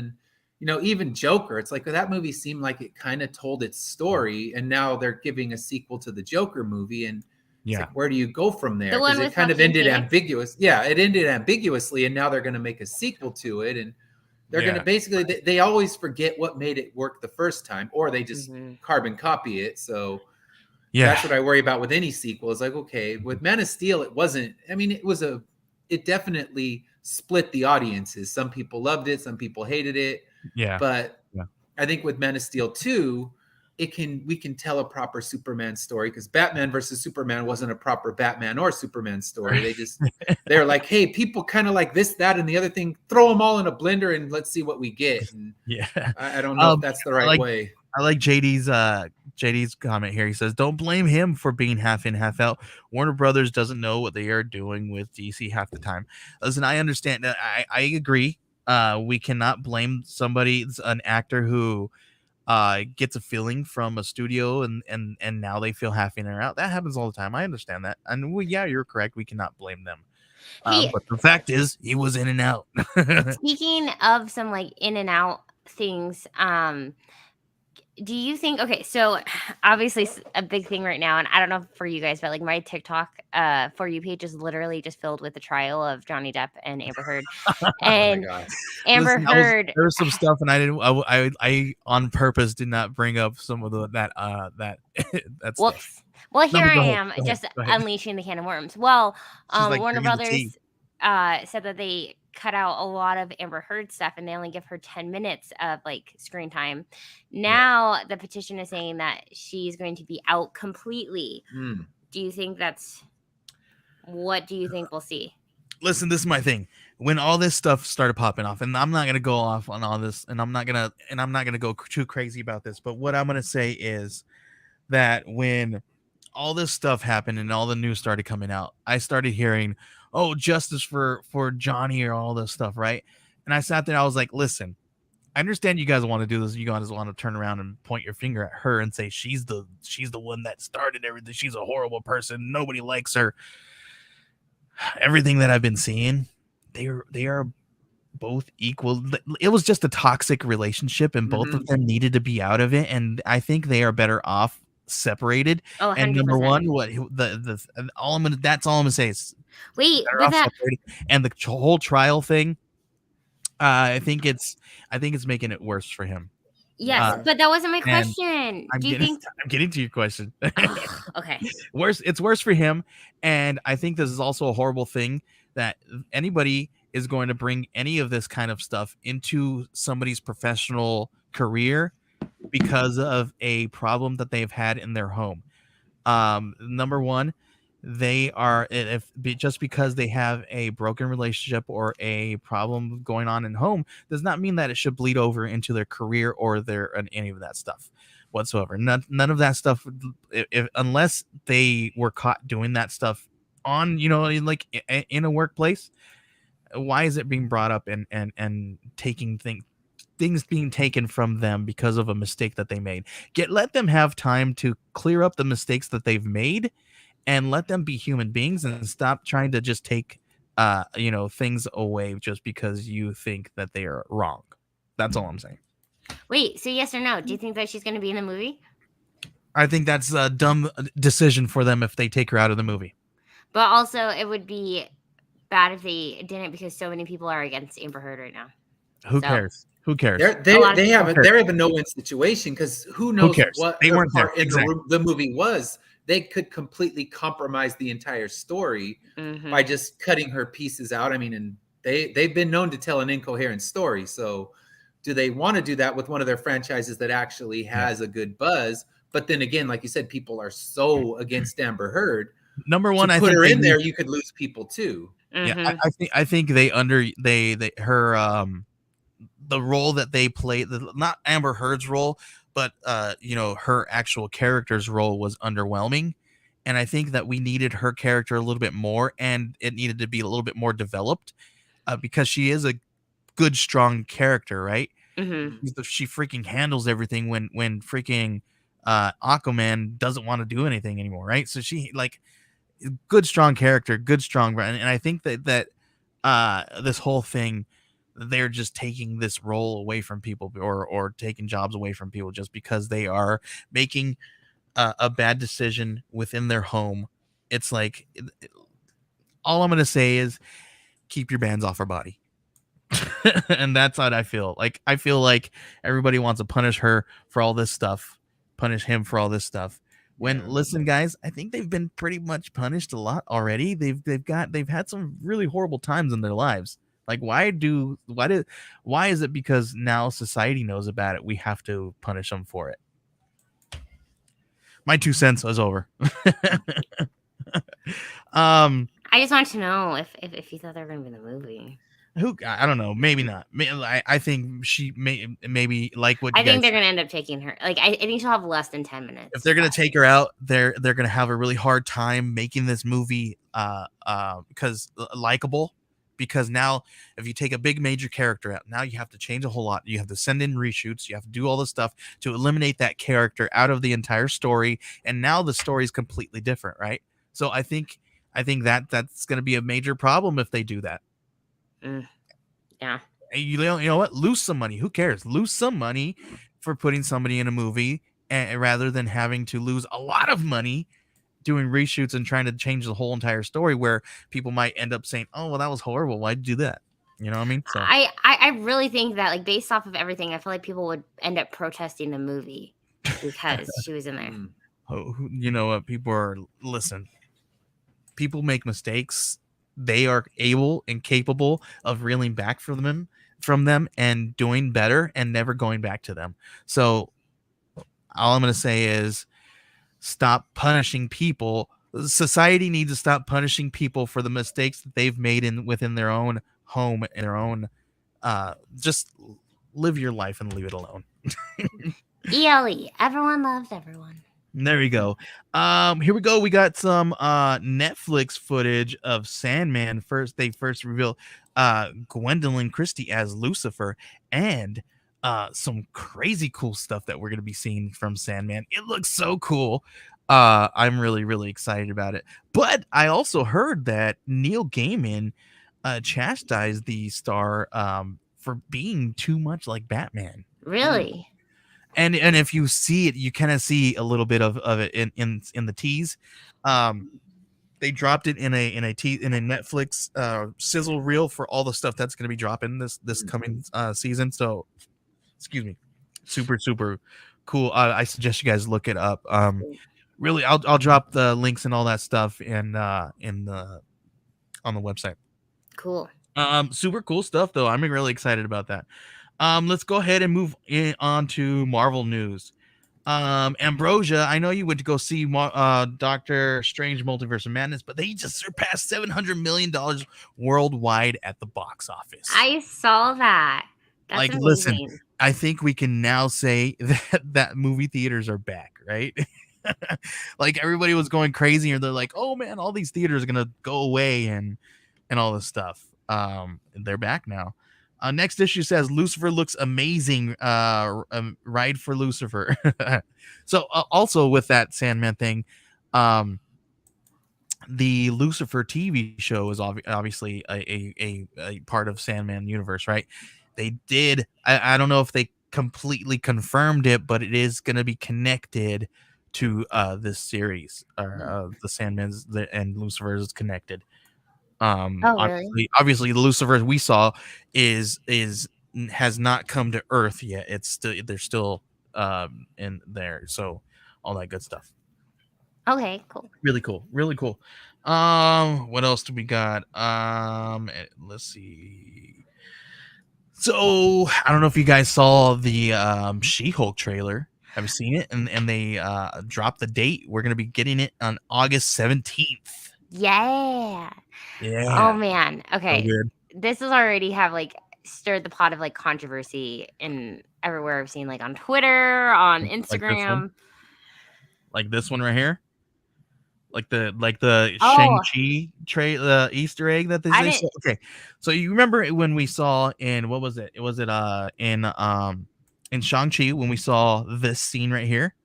And even Joker, it's like that movie seemed like it kind of told its story, and now they're giving a sequel to the Joker movie, and it's Yeah. like, where do you go from there? The Because one it with kind of Joaquin ended Phoenix? ambiguous. Yeah, it ended ambiguously, and now they're going to make a sequel to it, and they're going to Yeah. basically they always forget what made it work the first time, or they just Hmm. carbon copy it. So Yeah. that's what I worry about with any sequel. It's like, okay, with Man of Steel, it wasn't. I mean, it definitely split the audiences. Some people loved it, some people hated it, Yeah. but Yeah. I think with Man of Steel 2, we can tell a proper Superman story, because Batman versus Superman wasn't a proper Batman or Superman story. They're like, hey, people kind of like this, that, and the other thing. Throw them all in a blender and let's see what we get. And Yeah. I don't know if that's the I right like way. I like JD's comment here. He says, "Don't blame him for being half in, half out. Warner Brothers doesn't know what they are doing with DC half the time." Listen, I understand. I agree. We cannot blame somebody, an actor who gets a feeling from a studio and now they feel half in or out. That happens all the time. I understand that, and yeah, you're correct. We cannot blame them. Hey, But the fact is, he was in and out. speaking of some like in and out things, do you think, okay, so obviously a big thing right now, and I don't know for you guys, but like my TikTok For You page is literally just filled with the trial of Johnny Depp and Amber Heard. Oh my And gosh. Amber Listen, Heard, there was some stuff, and I didn't. I on purpose did not bring up some of that that stuff. whoops. Well, No, here but I go ahead. am Go ahead. just Go ahead. unleashing the can of worms. Well, She's like Warner bringing the tea. Brothers said that they cut out a lot of Amber Heard stuff and they only give her 10 minutes of like screen time. Now the petition is saying that she's going to be out completely. Mm. Do you think what do you think we'll see? Listen, this is my thing. When all this stuff started popping off, and I'm not gonna go off on all this, and I'm not gonna go too crazy about this, but what I'm gonna say is that when all this stuff happened and all the news started coming out, I started hearing, "Oh, justice for Johnny," or all this stuff, right? And I sat there, I was like, "Listen, I understand you guys want to do this. You guys want to turn around and point your finger at her and say she's the one that started everything. She's a horrible person. Nobody likes her." Everything that I've been seeing, they are both equal. It was just a toxic relationship, and both of Mhm. them needed to be out of it. And I think they are better off separated. Oh, And number 100%. one, what the all I'm gonna that's all I'm gonna say is Wait, better but off separated. And the whole trial thing, I think it's making it worse for him. yes, but that wasn't my And question. I'm Do you getting think I'm getting to your question. okay. It's worse for him, and I think this is also a horrible thing that anybody is going to bring any of this kind of stuff into somebody's professional career because of a problem that they've had in their home. Number one, they are if just because they have a broken relationship or a problem going on in home does not mean that it should bleed over into their career or their any of that stuff whatsoever. None of that stuff, unless they were caught doing that stuff on like in a workplace. Why is it being brought up and taking things being taken from them because of a mistake that they made? Let them have time to clear up the mistakes that they've made and let them be human beings and stop trying to just take things away just because you think that they are wrong. That's all I'm saying. Wait, so yes or no? Do you think that she's going to be in the movie? I think that's a dumb decision for them if they take her out of the movie. But also, it would be bad if they didn't, because so many people are against Amber Heard right now. Who cares? Who cares? They have a no-win situation, because who knows what they weren't part there. in Exactly. the movie was. They could completely compromise the entire story by just cutting her pieces out. I mean, and they've been known to tell an incoherent story. So do they want to do that with one of their franchises that actually has a good buzz? But then again, like you said, people are so against Amber Heard. Number one, I put her in there, you could lose people too. Yeah, I think they her the role that they played, not Amber Heard's role, but her actual character's role was underwhelming, and I think that we needed her character a little bit more, and it needed to be a little bit more developed, because she is a good, strong character, right? She freaking handles everything when freaking Aquaman doesn't want to do anything anymore, right? So she good, strong character, good, strong, and I think that this whole thing, they're just taking this role away from people, or taking jobs away from people just because they are making a bad decision within their home. It's like, all I'm gonna say is keep your bands off our body. And that's what I feel like. I feel like everybody wants to punish her for all this stuff, punish him for all this stuff. Listen, guys, I think they've been pretty much punished a lot already. They've had some really horrible times in their lives. Like, why is it because now society knows about it, we have to punish them for it? My 2 cents is over. I just want to know if you thought they were going to be in the movie. I don't know. Maybe not. I think she maybe like what I think they're going to end up taking her. Like, I think she'll have less than 10 minutes. If they're going to take her out, they're going to have a really hard time making this movie because likable. Because now, if you take a big major character out, now you have to change a whole lot. You have to send in reshoots. You have to do all this stuff to eliminate that character out of the entire story. And now the story is completely different, right? So I think that's going to be a major problem if they do that. Yeah. You know what? Lose some money. Who cares? Lose some money for putting somebody in a movie, rather than having to lose a lot of money doing reshoots and trying to change the whole entire story, where people might end up saying, "Oh, well, that was horrible. Why'd you do that?" You know what I mean? So I really think that, like, based off of everything, I feel like people would end up protesting the movie because she was in there. Oh, you know what? Listen. People make mistakes. They are able and capable of reeling back from them and doing better and never going back to them. So all I'm going to say is stop punishing people. Society needs to stop punishing people for the mistakes that they've made within their own home and their own. Just live your life and leave it alone. ELE. Everyone loves everyone. There we go. Here we go. We got some Netflix footage of Sandman. They first revealed Gwendolyn Christie as Lucifer, and some crazy cool stuff that we're going to be seeing from Sandman. It looks so cool. I'm really, really excited about it. But I also heard that Neil Gaiman chastised the star for being too much like Batman. Really? And if you see it, you kind of see a little bit of it in the tease. They dropped it in a Netflix sizzle reel for all the stuff that's going to be dropping this coming season. So, excuse me, super cool. I suggest you guys look it up. Really, I'll drop the links and all that stuff on the website. Cool. Super cool stuff though. I'm really excited about that. Let's go ahead and move on to Marvel news. Ambrosia, I know you went to go see Doctor Strange Multiverse of Madness, but they just surpassed $700 million worldwide at the box office. I saw that. That's amazing. Listen, I think we can now say that movie theaters are back, right? Like, everybody was going crazy, and they're like, oh man, all these theaters are going to go away and all this stuff. They're back now. Next issue says Lucifer looks amazing. Ride for Lucifer. So also with that Sandman thing, the Lucifer TV show is obviously a part of Sandman universe, right? They did. I don't know if they completely confirmed it, but it is going to be connected to this series. The and Lucifer is connected. Oh, really? Obviously, the Lucifer we saw is has not come to Earth yet. It's still they're still in there. So all that good stuff. Okay, cool. Really cool. Really cool. What else do we got? Let's see. So I don't know if you guys saw the She-Hulk trailer. Have you seen it? And they dropped the date. We're gonna be getting it on August 17th. Yeah. Oh Yeah. man. So Okay. good. This has already have like stirred the pot of like controversy in everywhere I've seen, like on Twitter, on Like this one. Instagram. Like this one right here. Like the Oh, Shang-Chi Easter egg that I they didn't. saw. Okay. So you remember when we saw in what was it? Was it in Shang-Chi when we saw this scene right here?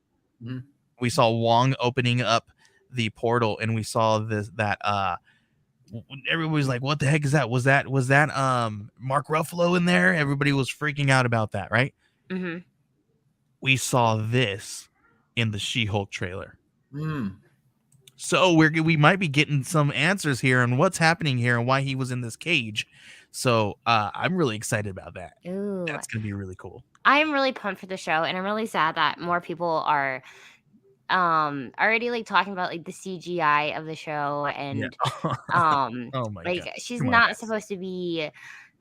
Mhm. We saw Wong opening up the portal and we saw this that everybody was like, what the heck is that? Was that Mark Ruffalo in there? Everybody was freaking out about that, right? Mm-hmm. We saw this in the She-Hulk trailer. Mm. So we might be getting some answers here on what's happening here and why he was in this cage. So I'm really excited about that. Ooh, That's gonna be really cool. I'm really pumped for the show, and I'm really sad that more people are already like talking about like the CGI of the show, Yeah. and Oh my like god. she's Come on, not guys. supposed to be.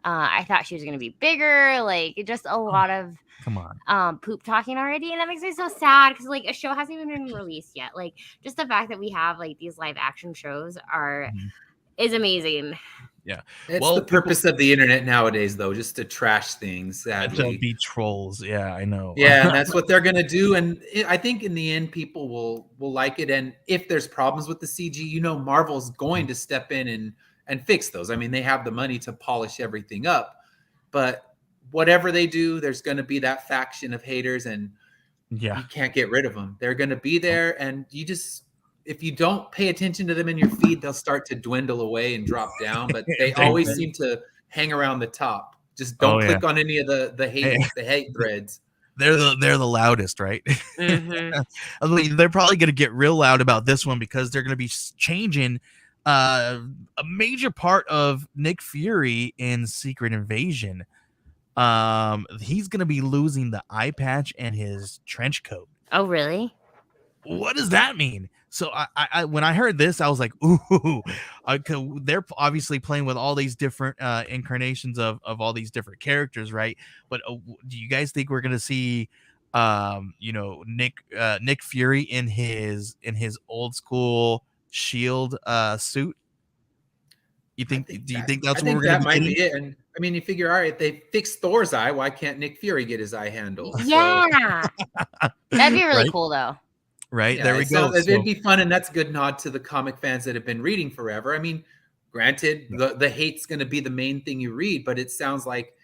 I thought she was gonna be bigger. Like just a lot of Come on. poop talking already, and that makes me so sad because like a show hasn't even been released yet. Like just the fact that we have like these live action shows Mhm. is amazing. Yeah. It's the Well, people purpose of the internet nowadays, though, just to trash things, to sadly. be trolls. Yeah, I know. Yeah, and that's what they're gonna do. And I think in the end, people will like it. And if there's problems with the CG, Marvel's going to step in and fix those. I mean, they have the money to polish everything up, but whatever they do, there's going to be that faction of haters, and Yeah. you can't get rid of them. They're going to be there, and if you don't pay attention to them in your feed, they'll start to dwindle away and drop down. But they always seem to hang around the top. Just Oh don't yeah. click on any of the Hey, hate threads. they're the loudest, right? Mm-hmm. I mean, they're probably going to get real loud about this one because they're going to be changing a major part of Nick Fury in Secret Invasion. He's going to be losing the eye patch and his trench coat. Oh, really? What does that mean? So I when I heard this, I was like, ooh, they're obviously playing with all these different incarnations of all these different characters, right? But do you guys think we're gonna see, Nick Fury in his old school shield suit? You I think? think Do you that think I that's what we're think gonna that be might be getting? it. And I mean, you figure, all right, they fixed Thor's eye. Why can't Nick Fury get his eye handle? So Yeah, that'd be really Right, cool though. right. yeah, There we go. it'd So be fun, and that's a good nod to the comic fans that have been reading forever. I mean, granted, yeah, the hate's going to be the main thing you read, but it sounds like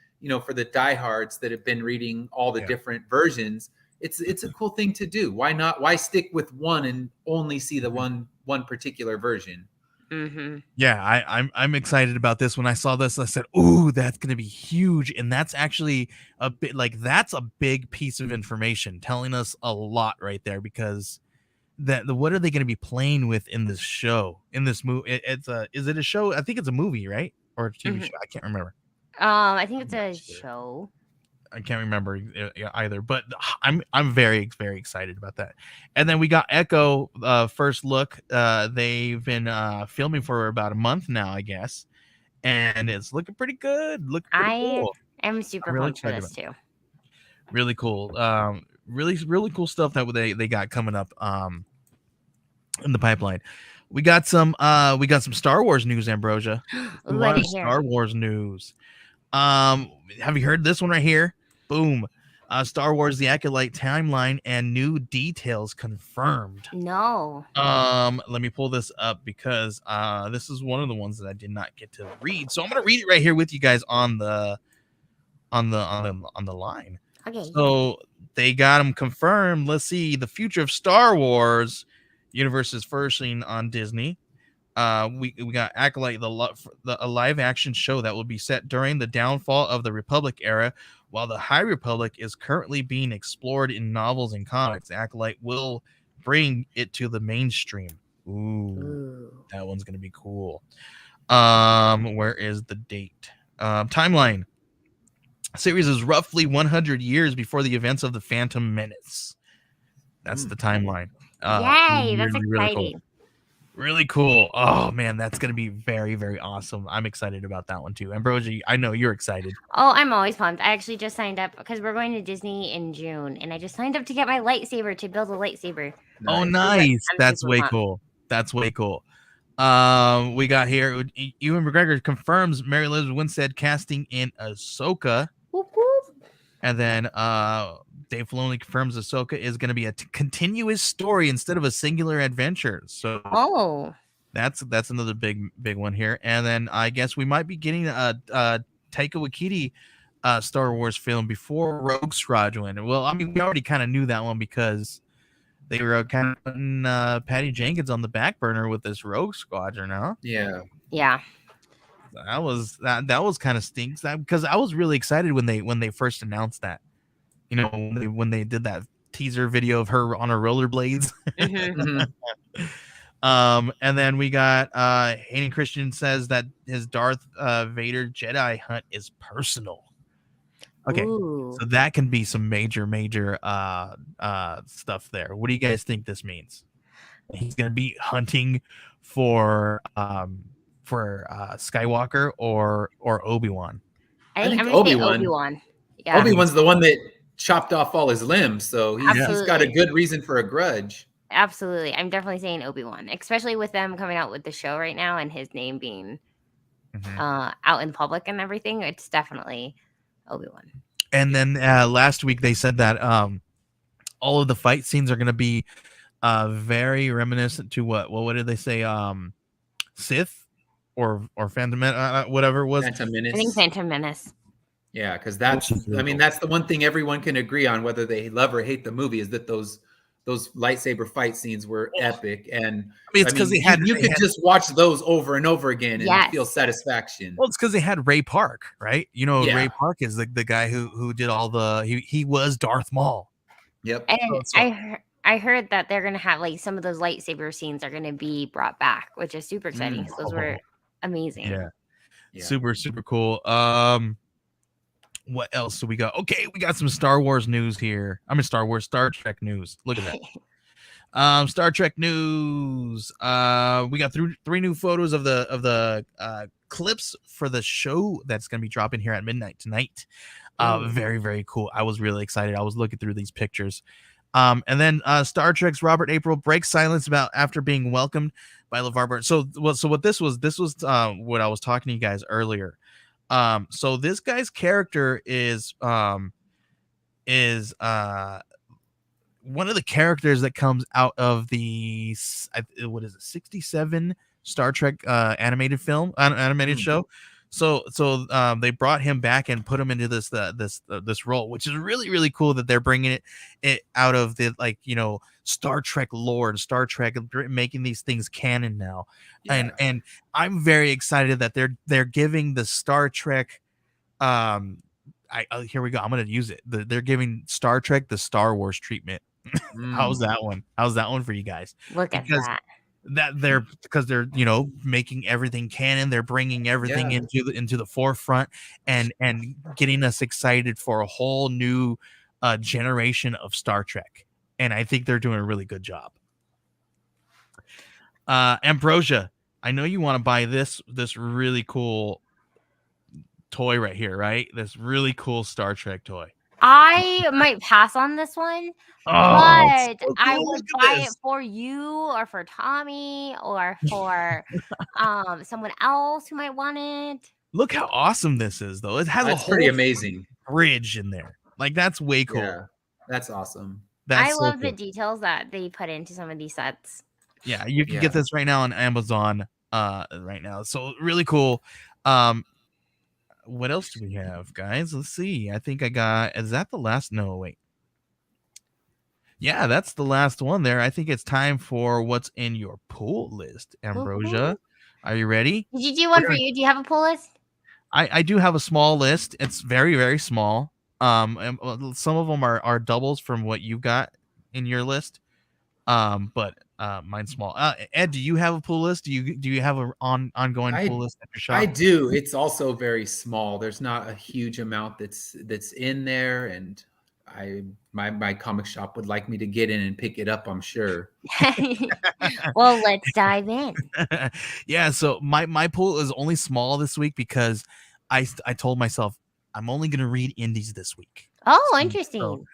for the diehards that have been reading all the yeah. different versions, it's a cool thing to do. Why not? Why stick with one and only see the one particular version? Mm-hmm. Yeah, I'm excited about this. When I saw this, I said, "Ooh, that's going to be huge!" And that's actually a bit like that's a big piece of information, telling us a lot right there. Because what are they going to be playing with in this show? In this movie, is it a show? I think it's a movie, right, or a TV Mm-hmm. show? I can't remember. I think it's I'm not a sure. show. I can't remember either, but I'm very very excited about that. And then we got Echo first look. They've been filming for about a month now, I guess, and it's looking pretty good. Looking pretty I cool. am I'm super really pumped for excited this about it. too. Really cool. Really cool stuff that they got coming up in the pipeline. We got some Star Wars news, Ambrosia. Let's move Ooh, I on to didn't hear. Star Wars news. Have you heard this one right here? Boom. Star Wars The Acolyte timeline and new details confirmed. No. Let me pull this up because this is one of the ones that I did not get to read. So I'm gonna read it right here with you guys on the line. Okay. So they got them confirmed. Let's see. The future of Star Wars universe is first seen on Disney. We got Acolyte, a live action show that will be set during the downfall of the Republic era, while the High Republic is currently being explored in novels and comics. Acolyte will bring it to the mainstream. Ooh, Ooh. that one's gonna be cool. Where is the date? Timeline. Series is roughly 100 years before the events of the Phantom Menace. That's the timeline. Yay, that's Really, really cool. exciting. Really cool. Oh man, that's gonna be very, very awesome. I'm excited about that one too. Ambrosia, I know you're excited. Oh, I'm always pumped. I actually just signed up because we're going to Disney in June, and I just signed up to get my lightsaber to build a lightsaber. Oh, Nice. nice. I'm That's super way pumped. cool. That's way cool. We got here. Ewan McGregor confirms Mary Elizabeth Winstead casting in Ahsoka, Whoop, whoop. and then Dave Filoni confirms Ahsoka is going to be a continuous story instead of a singular adventure. So Oh, that's another big one here. And then I guess we might be getting a Taika Waititi Star Wars film before Rogue Squadron. Well, I mean, we already kind of knew that one because they were kind of putting Patty Jenkins on the back burner with this Rogue Squadron, huh? Yeah. yeah. That was kind of stinks because I was really excited when they first announced that. You know, when they did that teaser video of her on her rollerblades. Mm-hmm. Mhm. And then we got Hayden Christian says that his Darth Vader Jedi hunt is personal. Okay, Ooh. so that can be some major stuff there. What do you guys think this means? He's gonna be hunting for Skywalker or Obi-Wan. I I think think I'm gonna say Obi-Wan. Obi-Wan. Yeah, Obi-Wan's the one that chopped off all his limbs, so he's got a absolutely. good reason for a grudge. Absolutely. I'm definitely saying Obi-Wan, especially with them coming out with the show right now and his name being out in public and everything. It's definitely Obi-Wan. And then last week they said that all of the fight scenes are going to be very reminiscent to what did they say? Sith or Phantom whatever it was. Phantom I think Menace. Phantom Menace. Yeah, because Which is really I mean, cool. that's the one thing everyone can agree on, whether they love or hate the movie, is that those lightsaber fight scenes were epic. And I mean, it's because they you could just watch those over and over again and feel Yes. satisfaction. Well, it's because they had Ray Park, right? You know, Yeah. Ray Park is the guy who did all the he was Darth Maul. Yep. And So- I heard that they're gonna have like some of those lightsaber scenes are gonna be brought back, which is super exciting. 'Cause those were amazing. Yeah. Yeah. Super cool. What else do we got? Okay, we got some Star Wars news here. I mean Star Trek news. Look at that. Star Trek news. We got three new photos of the clips for the show that's going to be dropping here at midnight tonight. Very, very cool. I was really excited. I was looking through these pictures. And then Star Trek's Robert April breaks silence about after being welcomed by LeVar Burton. So what this was what I was talking to you guys earlier. So this guy's character is one of the characters that comes out of the what is it 67 Star Trek animated show. So they brought him back and put him into this role, which is really, really cool that they're bringing it out of the Star Trek lore and Star Trek, making these things canon now. Yeah. And I'm very excited that they're giving the Star Trek here we go. I'm gonna use it. They're giving Star Trek the Star Wars treatment. How's that one? How's that one for you guys? Look at that. Because they're making everything canon. They're bringing everything into the forefront and getting us excited for a whole new generation of Star Trek. And I think they're doing a really good job. Ambrosia, I know you want to buy this really cool toy right here, right? This really cool Star Trek toy. I might pass on this one, but so cool. I Look would at buy this. it for you or for Tommy or for someone else who might want it. Look how awesome this is, though. It has a That's whole pretty amazing. bridge in there. Like, that's way cool. Yeah, that's awesome. I love the details that they put into some of these sets. Yeah, you can get this right now on Amazon right now. So really cool. What else do we have, guys? Let's see. I think I got, is that the last? No, wait. Yeah, that's the last one there. I think it's time for what's in your pool list, Woohoo. Ambrosia. Are you ready? Did you do We're one for gonna. you? Do you have a pull list? I do have a small list. It's very very small. And some of them are doubles from what you got in your list. But mine's small. Ed, do you have a pool list? Do you have a ongoing pool I list at your I shop? do. It's also very small. There's not a huge amount that's in there, and my comic shop would like me to get in and pick it up, I'm sure. Well, let's dive in. Yeah, so my pool is only small this week because I told myself I'm only gonna read indies this week. Oh, So interesting.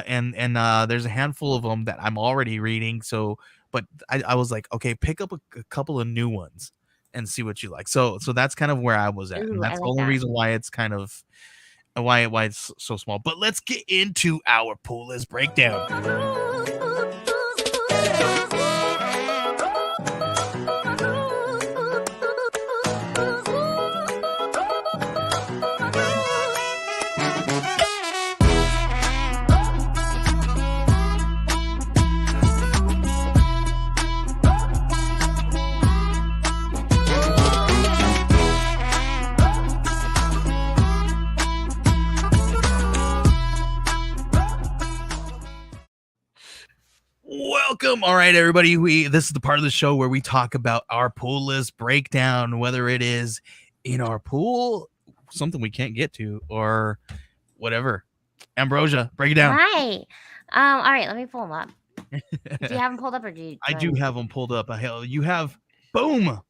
and there's a handful of them that I'm already reading. So, but I was like, okay, pick up a couple of new ones and see what you like. So that's kind of where I was at, and Ooh, I that's the like only that. reason why it's kind of why it's so small. But let's get into our pool list breakdown. Welcome. All right, everybody. This is the part of the show where we talk about our pool list breakdown, whether it is in our pool, something we can't get to, or whatever. Ambrosia, break it down. Hi. All right, let me pull them up. Do you have them pulled up or do I I do need have them pulled up. Hell, you have boom.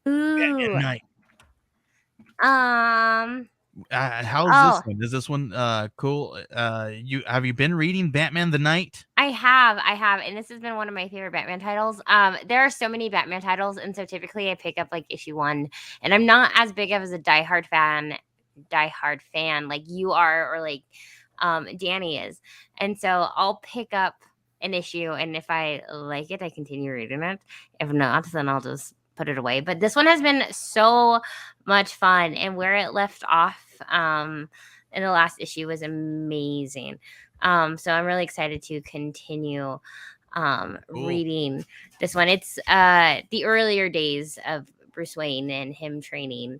Batman Ooh. Night. Um, How's this oh, one? Is this one cool? You been reading Batman the Night? I have, and this has been one of my favorite Batman titles. There are so many Batman titles, and so typically I pick up like issue one, and I'm not as big of as a diehard fan like you are or like Danny is, and so I'll pick up an issue, and if I like it, I continue reading it. If not, then I'll just put it away. But this one has been so much fun, and where it left off in the last issue was amazing. So I'm really excited to continue Cool. reading this one. It's the earlier days of Bruce Wayne and him training.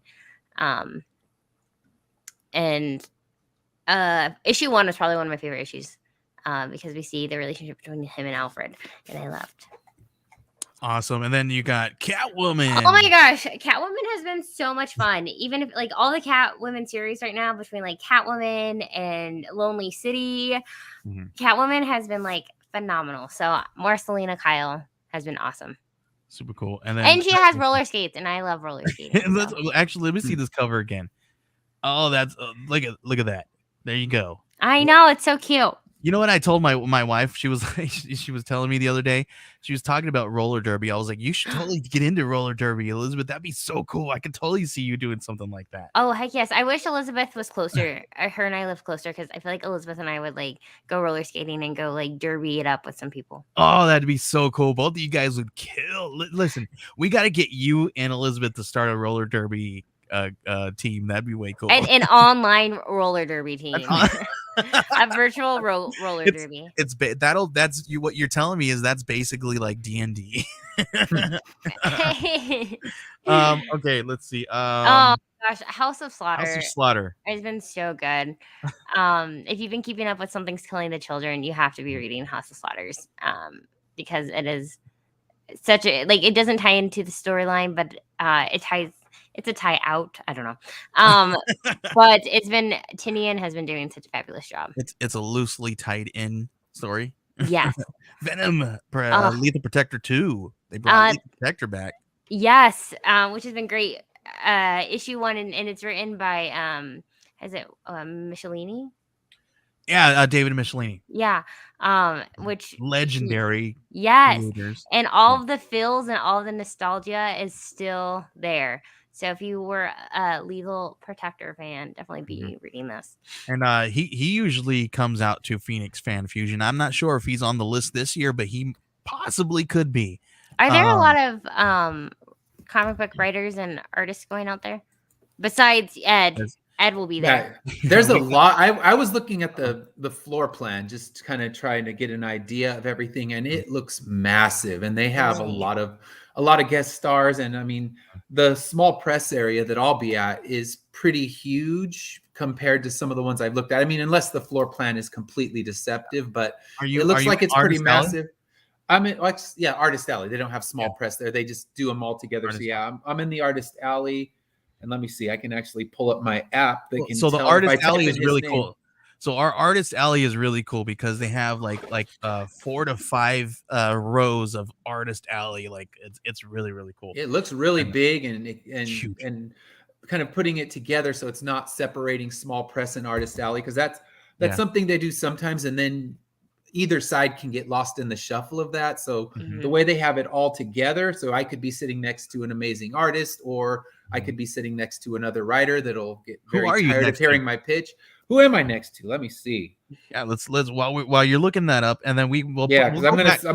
Um, and issue one was probably one of my favorite issues because we see the relationship between him and Alfred, and I loved. Awesome. And then you got Catwoman. Oh my gosh, Catwoman has been so much fun. Even if like all the Catwoman series right now, between like Catwoman and Lonely City, Mhm. Catwoman has been like phenomenal. So more Selena Kyle has been awesome. Super cool. And then And she has roller skates, and I love roller skating. let's So. actually let me see this cover again. Oh, that's look at that. There you go. I know, it's so cute. You know what I told my wife? She was like, she was telling me the other day. She was talking about roller derby. I was like, you should totally get into roller derby, Elizabeth. That'd be so cool. I could totally see you doing something like that. Oh, heck yes. I wish Elizabeth was closer. Her and I live closer because I feel like Elizabeth and I would like go roller skating and go like derby it up with some people. Oh, that'd be so cool. Both of you guys would kill. Listen, we got to get you and Elizabeth to start a roller derby team. That'd be way cool. An online roller derby team. That's A virtual roller derby. That's you. What you're telling me is that's basically like D&D. Okay, let's see. Oh gosh, House of Slaughter House of Slaughter. has been so good. If you've been keeping up with Something's Killing the Children, you have to be reading House of Slaughters. Because it is such a like it doesn't tie into the storyline, but it ties. It's a tie out. I don't know. But Tinian has been doing such a fabulous job. It's a loosely tied in story. Yes. Venom, Lethal Protector 2. They brought Lethal Protector back. Yes, which has been great. Issue one, and it's written by is it Michelini? Yeah, David Michelini. Yeah, which legendary. Yes, creators. And all of the feels and all of the nostalgia is still there. So if you were a Lethal Protector fan, definitely be reading this. And he usually comes out to Phoenix Fan Fusion. I'm not sure if he's on the list this year, but he possibly could be. Are there a lot of comic book writers and artists going out there besides Ed? Ed will be Yeah, there. there's a We- lot. I was looking at the floor plan, just kind of trying to get an idea of everything, and it looks massive. And they have Really? a lot of guest stars, and I mean, the small press area that I'll be at is pretty huge compared to some of the ones I've looked at. I mean, unless the floor plan is completely deceptive, but it are looks you like in it's pretty Artist Alley? massive. I'm in, like, yeah, Artist Alley. They don't have Yeah, small press there. They just do them all together. So Artist yeah, I'm in the Artist Alley, and let me see. I can actually pull up my app that Alley. can So the tell if I Artist type Alley in is his really name. cool. So our Artist Alley is really cool because they have like 4 to 5 rows of Artist Alley. Like it's really really cool. It looks really And big it's huge. and kind of putting it together so it's not separating small press and Artist Alley, because that's Yeah. something they do sometimes, and then either side can get lost in the shuffle of that. So Mhm. the way they have it all together, so I could be sitting next to an amazing artist, or I could be sitting next to another writer that'll get Who very are you tired of next to? hearing my pitch. Who am I next to? Let me see. Yeah, let's while you're looking that up, and then we'll Yeah, we'll because go back.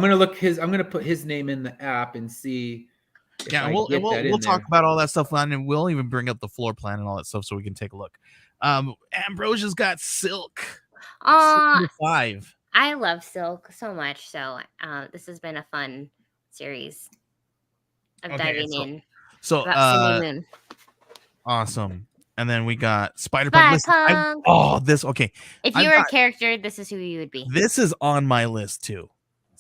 I'm gonna put his name in the app and see if Yeah, I get that we'll in talk there. about all that stuff, and we'll even bring up the floor plan and all that stuff so we can take a look. Ambrosia's got Silk. Silk Oh, #5. I love Silk so much. So this has been a fun series of Okay, diving in so about Cindy Moon. awesome. And then we got Spider-Punk. Spy Listen, Punk. this okay. If I've you were a got character, this is who you would be. this is on my list too.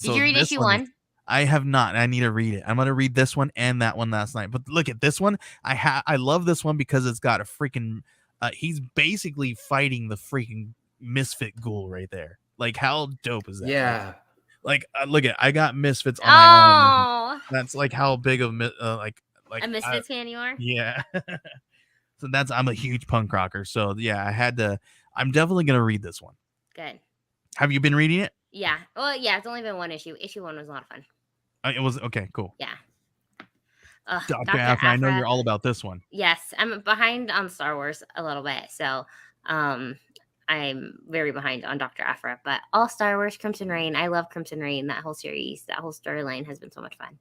Did So you read this issue one is, 1? I have not. I need to read it. I'm gonna read this one and that one last night. But look at this one. I love this one because it's got a freaking he's basically fighting the freaking misfit ghoul right there. Like how dope is that? Yeah. Like look at I got misfits on my arm. Oh, That's like how big of like a Misfits fan you are? yeah. So I'm a huge punk rocker. So yeah, I'm definitely gonna read this one. Good. Have you been reading it? Yeah. Well, yeah, it's only been one issue. Issue 1 was a lot of fun. It was okay, cool. Yeah. Dr. Aphra, I know you're all about this one. Yes, I'm behind on Star Wars a little bit, so I'm very behind on Dr. Aphra. But all Star Wars, Crimson Reign, I love Crimson Reign. That whole series, that whole storyline has been so much fun.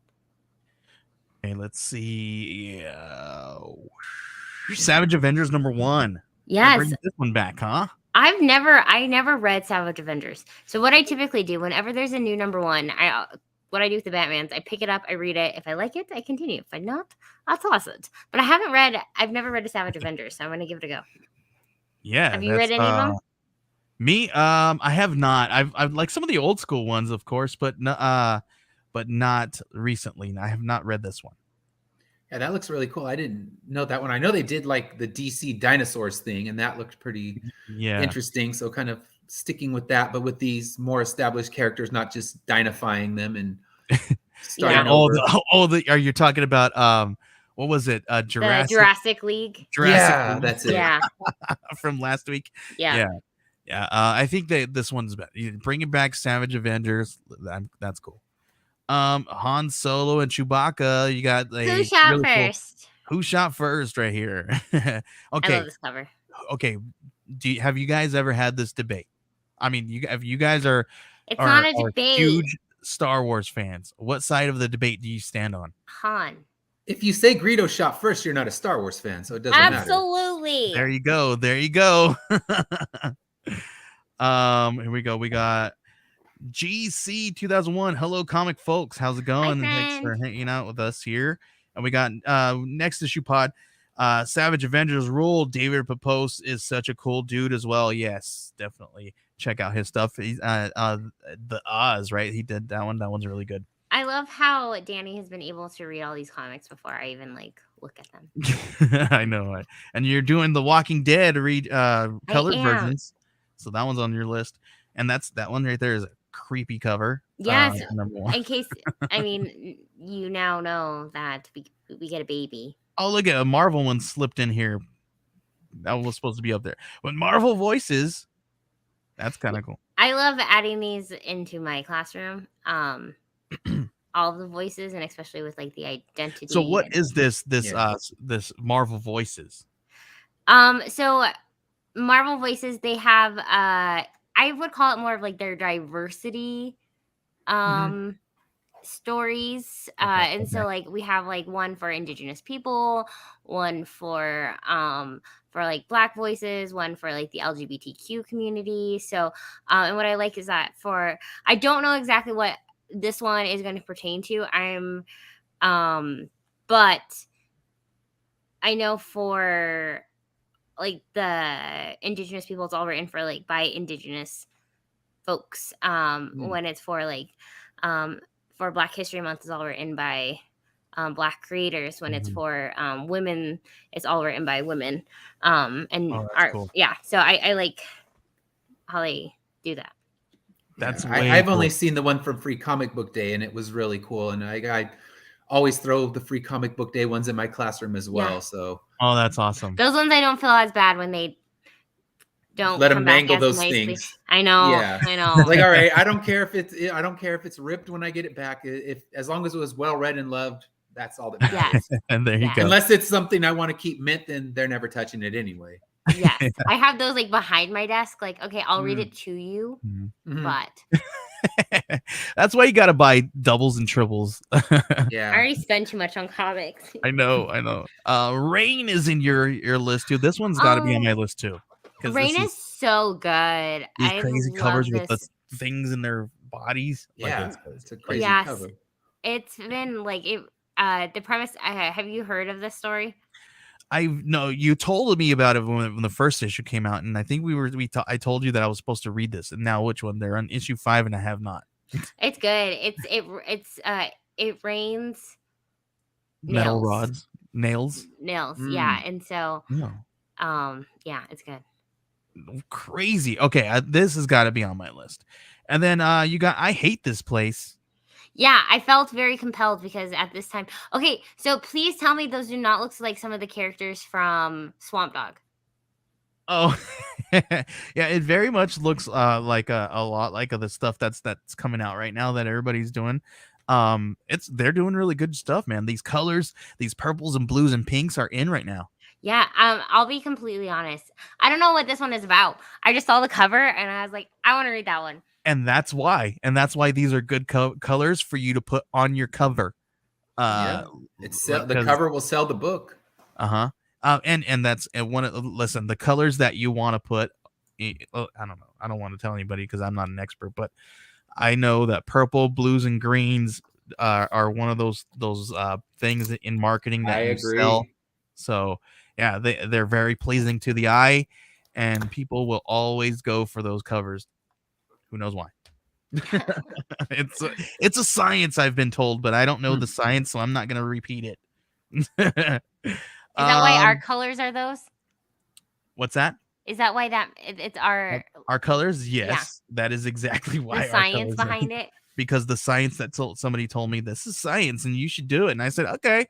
Okay, let's see. Savage Avengers #1. They're Yes, bringing this one back, huh? I never read Savage Avengers. So what I typically do whenever there's a new #1, what I do with the Batmans, I pick it up, I read it. If I like it, I continue. If I not, I'll toss it. But I've never read a Savage Avengers, so I'm gonna give it a go. Yeah. Have you read any of them? Me, I have not. I've like some of the old school ones, of course, but not recently. I have not read this one. Yeah, that looks really cool. I didn't know that one. I know they did like the DC dinosaurs thing, and that looked pretty interesting. So kind of sticking with that, but with these more established characters, not just dinifying them and starting over. Are you talking about what was it? The Jurassic League. Yeah, that's it. Yeah. From last week. Yeah. Yeah. I think this one's better. Bringing back Savage Avengers. That's cool. Han Solo and Chewbacca. You got Who shot really first? Cool, who shot first right here? I Okay. love this cover. Okay. Have you guys ever had this debate? I mean, if you guys are not a debate. Huge Star Wars fans, what side of the debate do you stand on? Han. If you say Greedo shot first, you're not a Star Wars fan, so it doesn't matter. Absolutely. There you go. Here we go. We got GC 2001. Hello, comic folks. How's it going? Thanks for hanging out with us here. And we got next issue pod. Savage Avengers rule. David Papos is such a cool dude as well. Yes, definitely check out his stuff. He's the Oz, right? He did that one. That one's really good. I love how Danny has been able to read all these comics before I even look at them. I know. And you're doing the Walking Dead read colored versions. So that one's on your list. And that one right there is a creepy cover. Yes. #1. In case, you now know that we get a baby. Oh, look at a Marvel one slipped in here. That was supposed to be up there. But Marvel voices, that's kind of cool. I love adding these into my classroom. All of the voices, and especially with the identity. So what is this Marvel voices? So Marvel voices, they have I would call it more of their diversity stories, Okay. and so like we have like one for Indigenous people, one for like Black voices, one for like the LGBTQ community. So and what I like is that for, I don't know exactly what this one is going to pertain to. But I know for like the Indigenous people, it's all written for like by Indigenous folks. Mm. When it's for Black History Month, it's all written by Black creators. When it's Mhm. for women, it's all written by women. And Oh, that's art, cool. yeah. So I like how they do that. That's Yeah, way I've only cool. seen the one from Free Comic Book Day, and it was really cool. And I always throw the Free Comic Book Day ones in my classroom as Yeah. well. So Oh, that's awesome. Those ones I don't feel as bad when they don't let come them back mangle as those nicely. things. I know, Yeah. I know. Like, all right, I don't care if it's ripped when I get it back. If as long as it was well read and loved, that's all that Yes. matters. And there you Yes. go. Unless it's something I want to keep mint, then they're never touching it anyway. Yes. I have those like behind my desk. Like, okay, I'll read Mm. it to you, Mhm. Mhm. but That's why you got to buy doubles and triples. I Yeah. already spend too much on comics. I know. Rain is in your list too. This one's got to be on my list too, because Rain this is so good. these I crazy covers love with the this. things in their bodies. Like, Yeah. it's crazy. It's a crazy Yes. cover. It's been like it. The premise. Have you heard of this story? You told me about it when the first issue came out, and I think I told you that I was supposed to read this, and now which one? They're on issue 5, and I have not. It's good. It rains Metal nails. rods, nails. Nails. Mm. Yeah, and so No, yeah, it's good. crazy. Okay, this has got to be on my list. And then you got I Hate This Place. Yeah, I felt very compelled because at this time. Okay, so please tell me those do not look like some of the characters from Swamp Dog. Oh, yeah, it very much looks like a lot like the stuff that's coming out right now that everybody's doing. They're doing really good stuff, man. These colors, these purples and blues and pinks are in right now. Yeah, I'll be completely honest. I don't know what this one is about. I just saw the cover and I was like, I want to read that one. And that's why these are good colors for you to put on your cover. Yeah. The cover will sell the book. And that's listen, the colors that you want to put, I don't know, I don't want to tell anybody because I'm not an expert, but I know that purple, blues, and greens are one of those things in marketing that I you agree. sell. So yeah, they're very pleasing to the eye, and people will always go for those covers. Who knows why? It's a science, I've been told, but I don't know the science, so I'm not going to repeat it. Is that why our colors are those? What's that? Is that why it's our colors? Yes, that is exactly why. The science behind it. Because the science somebody told me this is science and you should do it, and I said okay,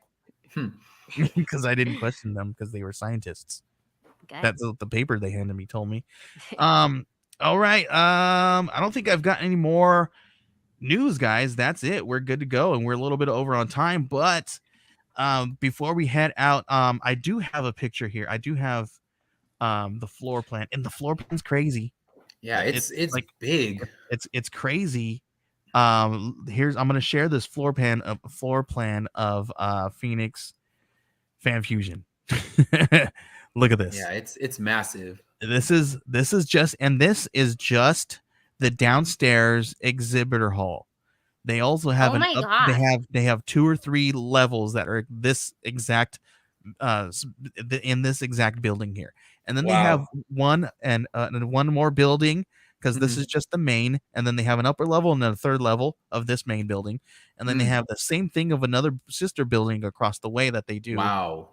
because I didn't question them because they were scientists. Good. That's the paper they handed me told me. All right. I don't think I've got any more news, guys. That's it. We're good to go, and we're a little bit over on time. But before we head out, I do have a picture here. I do have the floor plan, and the floor plan's crazy. Yeah, it's like big. It's crazy. I'm gonna share this floor plan of Phoenix Fan Fusion. Look at this. Yeah, it's massive. This is just the downstairs exhibitor hall. They also have they have 2 or 3 levels that are this exact in this exact building here. And then they have one more building because this is just the main, and then they have an upper level and then a third level of this main building, and then they have the same thing of another sister building across the way that they do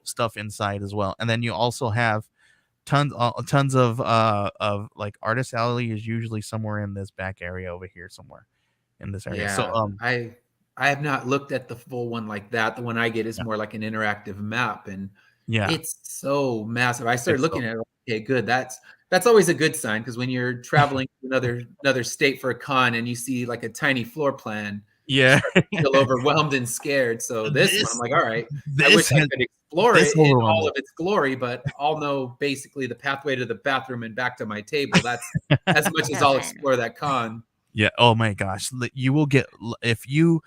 stuff inside as well. And then you also have tons of like Artist Alley is usually somewhere in this back area over here somewhere in this area. Yeah, so I have not looked at the full one like that. The one I get is more like an interactive map, and it's so massive. I started looking at it. Okay, good. That's always a good sign, because when you're traveling to another state for a con and you see like a tiny floor plan, you feel overwhelmed and scared. So this one, I'm like, all right, I wish I could explore it in all of its glory, but I'll know basically the pathway to the bathroom and back to my table. That's as much as I'll explore that con. Yeah. Oh my gosh. You will get, if you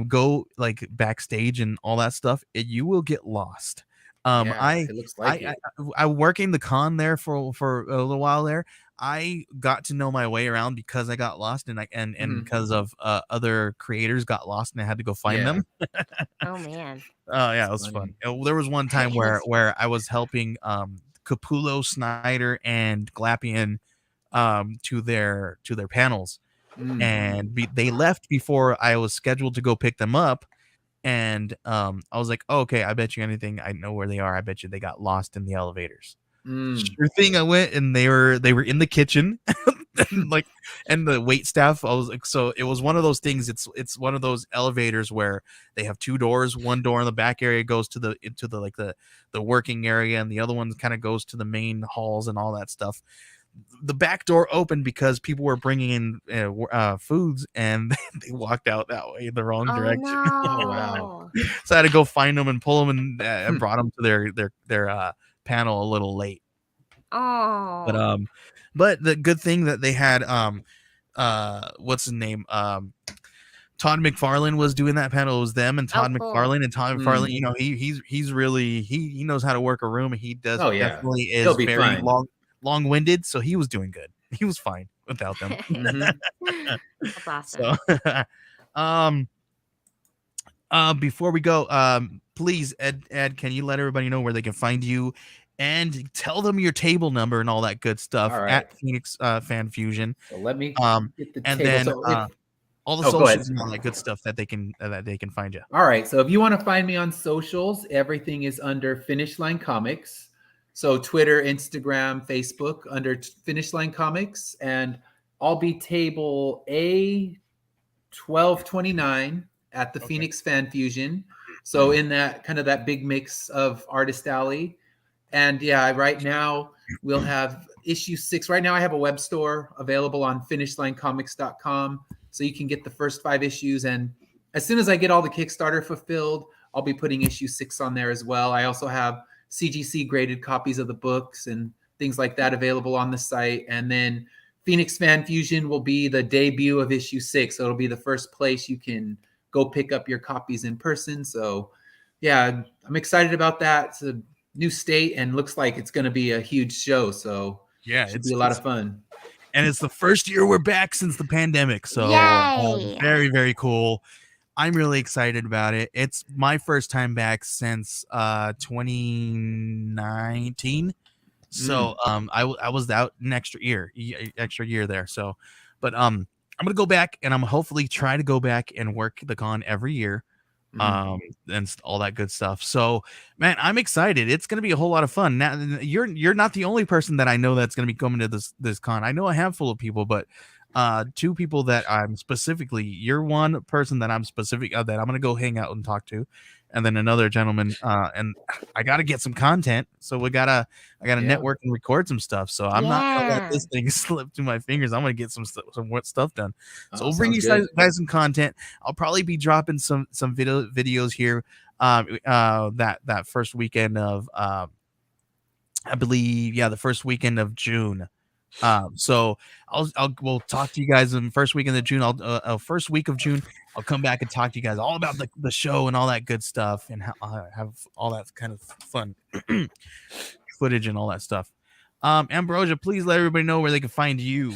go like backstage and all that stuff, you will get lost. Yeah, it looks like I it. I working the con there for a little while there. I got to know my way around because I got lost, and Mhm. because of other creators got lost and I had to go find Yeah, them. Oh man. Oh yeah, it it's was fun. funny. There was one time It is. where I was helping Capullo, Snyder, and Glapian to their panels, Mm. and they left before I was scheduled to go pick them up. And I was like, oh, okay, I bet you anything, I know where they are. I bet you they got lost in the elevators. Mm. Sure thing, I went and they were in the kitchen. and like and the wait staff, I was like, so it was one of those things. It's one of those elevators where they have two doors. One door in the back area goes to the into the like the working area, and the other one kind of goes to the main halls and all that stuff. The back door opened because people were bringing in foods, and they walked out that way in the wrong Oh direction. Oh, wow. no. So I had to go find them and pull them, and I Hmm. brought them to their panel a little late. But Oh. but the good thing that they had what's his name, Todd McFarlane was doing that panel. It was them and Oh Todd cool. McFarlane, and Todd McFarlane, Mm. he's really he knows how to work a room. He does Oh, yeah. definitely He'll is be very fine. long-winded, so he was doing good. He was fine without them. Mhm. That's awesome. So um before we go, please, Ed, can you let everybody know where they can find you, and tell them your table number and all that good stuff Alright. at Phoenix Fan Fusion. So let me get the And table. then So if all the Oh, go ahead. socials and all that good stuff that they can find you. All right. So if you want to find me on socials, everything is under Finish Line Comics. So Twitter, Instagram, Facebook under Finish Line Comics. And I'll be table A 1229 at the Okay. Phoenix Fan Fusion. So in that kind of that big mix of Artist Alley. And yeah, right now we'll have issue 6. Right now I have a web store available on finishlinecomics.com. So you can get the first 5 issues. And as soon as I get all the Kickstarter fulfilled, I'll be putting issue 6 on there as well. I also have CGC graded copies of the books and things like that available on the site. And then Phoenix Fan Fusion will be the debut of issue 6. So it'll be the first place you can go pick up your copies in person. So yeah, I'm excited about that. It's a new state and looks like it's going to be a huge show. So Yeah, it should be a lot of fun. and it's the first year we're back since the pandemic. So Yay. very, very cool. I'm really excited about it. It's my first time back since 2019. So I was out an extra year there. So, but I'm gonna go back, and I'm hopefully try to go back and work the con every year, Mhm. all that good stuff. So, man, I'm excited. It's gonna be a whole lot of fun. Now, you're not the only person that I know that's gonna be coming to this con. I know a handful of people, but two people that I'm specifically, you're one person that I'm specific that I'm gonna go hang out and talk to, and then another gentleman, and I gotta get some content, so I gotta Yeah. network and record some stuff. So I'm not gonna let Yeah. this thing slip through my fingers. I'm gonna get some stuff done. So Oh, we'll bring sounds you good. guys some content. I'll probably be dropping some videos here that first weekend of I believe, yeah, the first weekend of June. So we'll talk to you guys in the first weekend of June. First week of June, I'll come back and talk to you guys all about the show and all that good stuff, and have all that kind of fun footage and all that stuff. Ambrosia, please let everybody know where they can find you.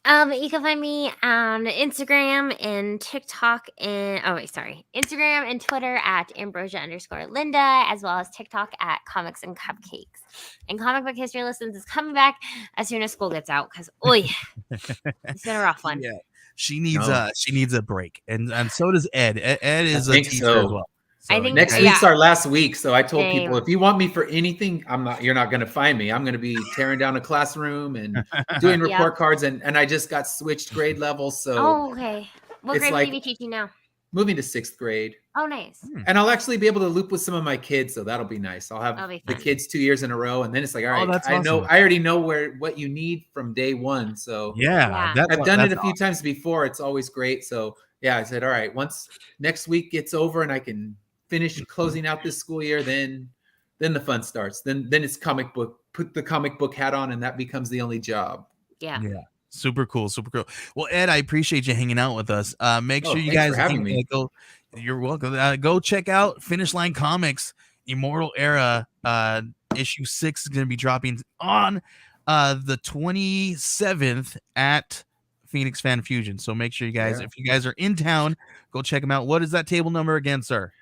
You can find me on Instagram and TikTok and Instagram and Twitter at Ambrosia_Linda, as well as TikTok at Comics and Cupcakes. And Comic Book History Listens is coming back as soon as school gets out because it's been a rough one. Yeah, No, she needs a break, and so does Ed. Ed I is a think teacher as so. well. I So think Next yeah, week's our last week. So I told people, same. if you want me for anything, you're not going to find me. I'm going to be tearing down a classroom and doing Yep. report cards. And I just got switched grade levels. So Oh, okay. What it's grade will you like be teaching now? moving to 6th grade. Oh, nice. And I'll actually be able to loop with some of my kids, so that'll be nice. I'll have That'll be the fun. kids 2 years in a row, and then it's like, all Oh, right, that's I awesome. already know what you need from day one. So Yeah, Yeah. I've done it a few times before. It's always great. So yeah, I said, all right, once next week gets over and I can finish closing out this school year, then the fun starts. Then it's comic book. Put the comic book hat on, and that becomes the only job. Yeah. Yeah. Super cool. Well, Ed, I appreciate you hanging out with us. Make Oh, sure you thanks guys for having me. You're welcome. Go check out Finish Line Comics Immortal Era. Issue 6 is going to be dropping on the 27th at Phoenix Fan Fusion. So make sure you guys, if you guys are in town, go check them out. What is that table number again, sir?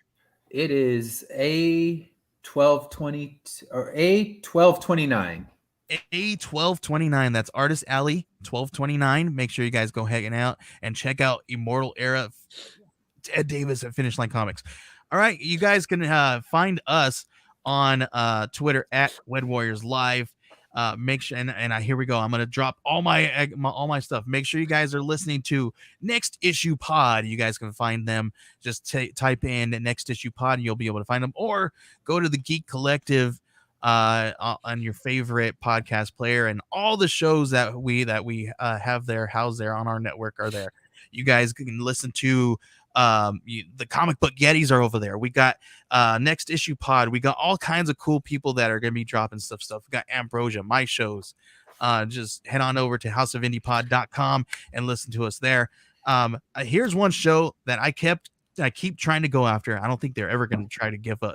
It is A1220 or A1229. A1229. That's Artist Alley 1229. Make sure you guys go hanging out and check out Immortal Era. Ed Davis at Finish Line Comics. All right, you guys can find us on Twitter at Wed Warriors Live. Make sure and here we go. I'm gonna drop all my stuff. Make sure you guys are listening to Next Issue Pod. You guys can find them. Just type in Next Issue Pod, and you'll be able to find them. Or go to the Geek Collective on your favorite podcast player, and all the shows that we have there housed there on our network are there. You guys can listen to the comic book Yetis are over there. We got Next Issue Pod. We got all kinds of cool people that are gonna be dropping stuff. We got Ambrosia, my shows. Just head on over to houseofindiepod.com and listen to us there. Here's one show that I keep trying to go after. I don't think they're ever going to try to give up.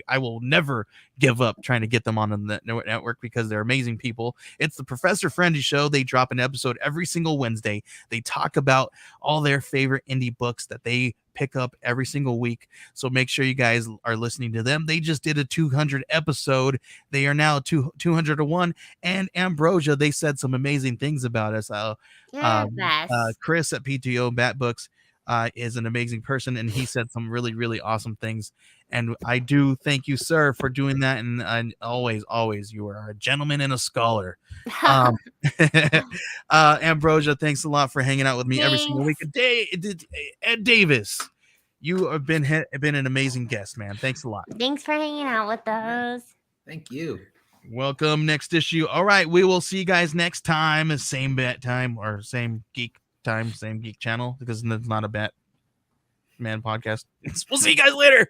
I will never give up trying to get them on the network because they're amazing people. It's the Professor Friendly Show. They drop an episode every single Wednesday. They talk about all their favorite indie books that they pick up every single week. So make sure you guys are listening to them. They just did a 200 episode. They are now 201. And Ambrosia, they said some amazing things about us. Chris at PTO Bat Books is an amazing person, and he said some really, really awesome things. And I do thank you, sir, for doing that. And always, you are a gentleman and a scholar. Ambrosia, thanks a lot for hanging out with me every single week. Ed Davis, you have been an amazing guest, man. Thanks a lot. Thanks for hanging out with us. Thank you. Welcome. Next issue. All right, we will see you guys next time. Same bat time or same geek time, same geek channel, because it's not a Batman podcast. We'll see you guys later.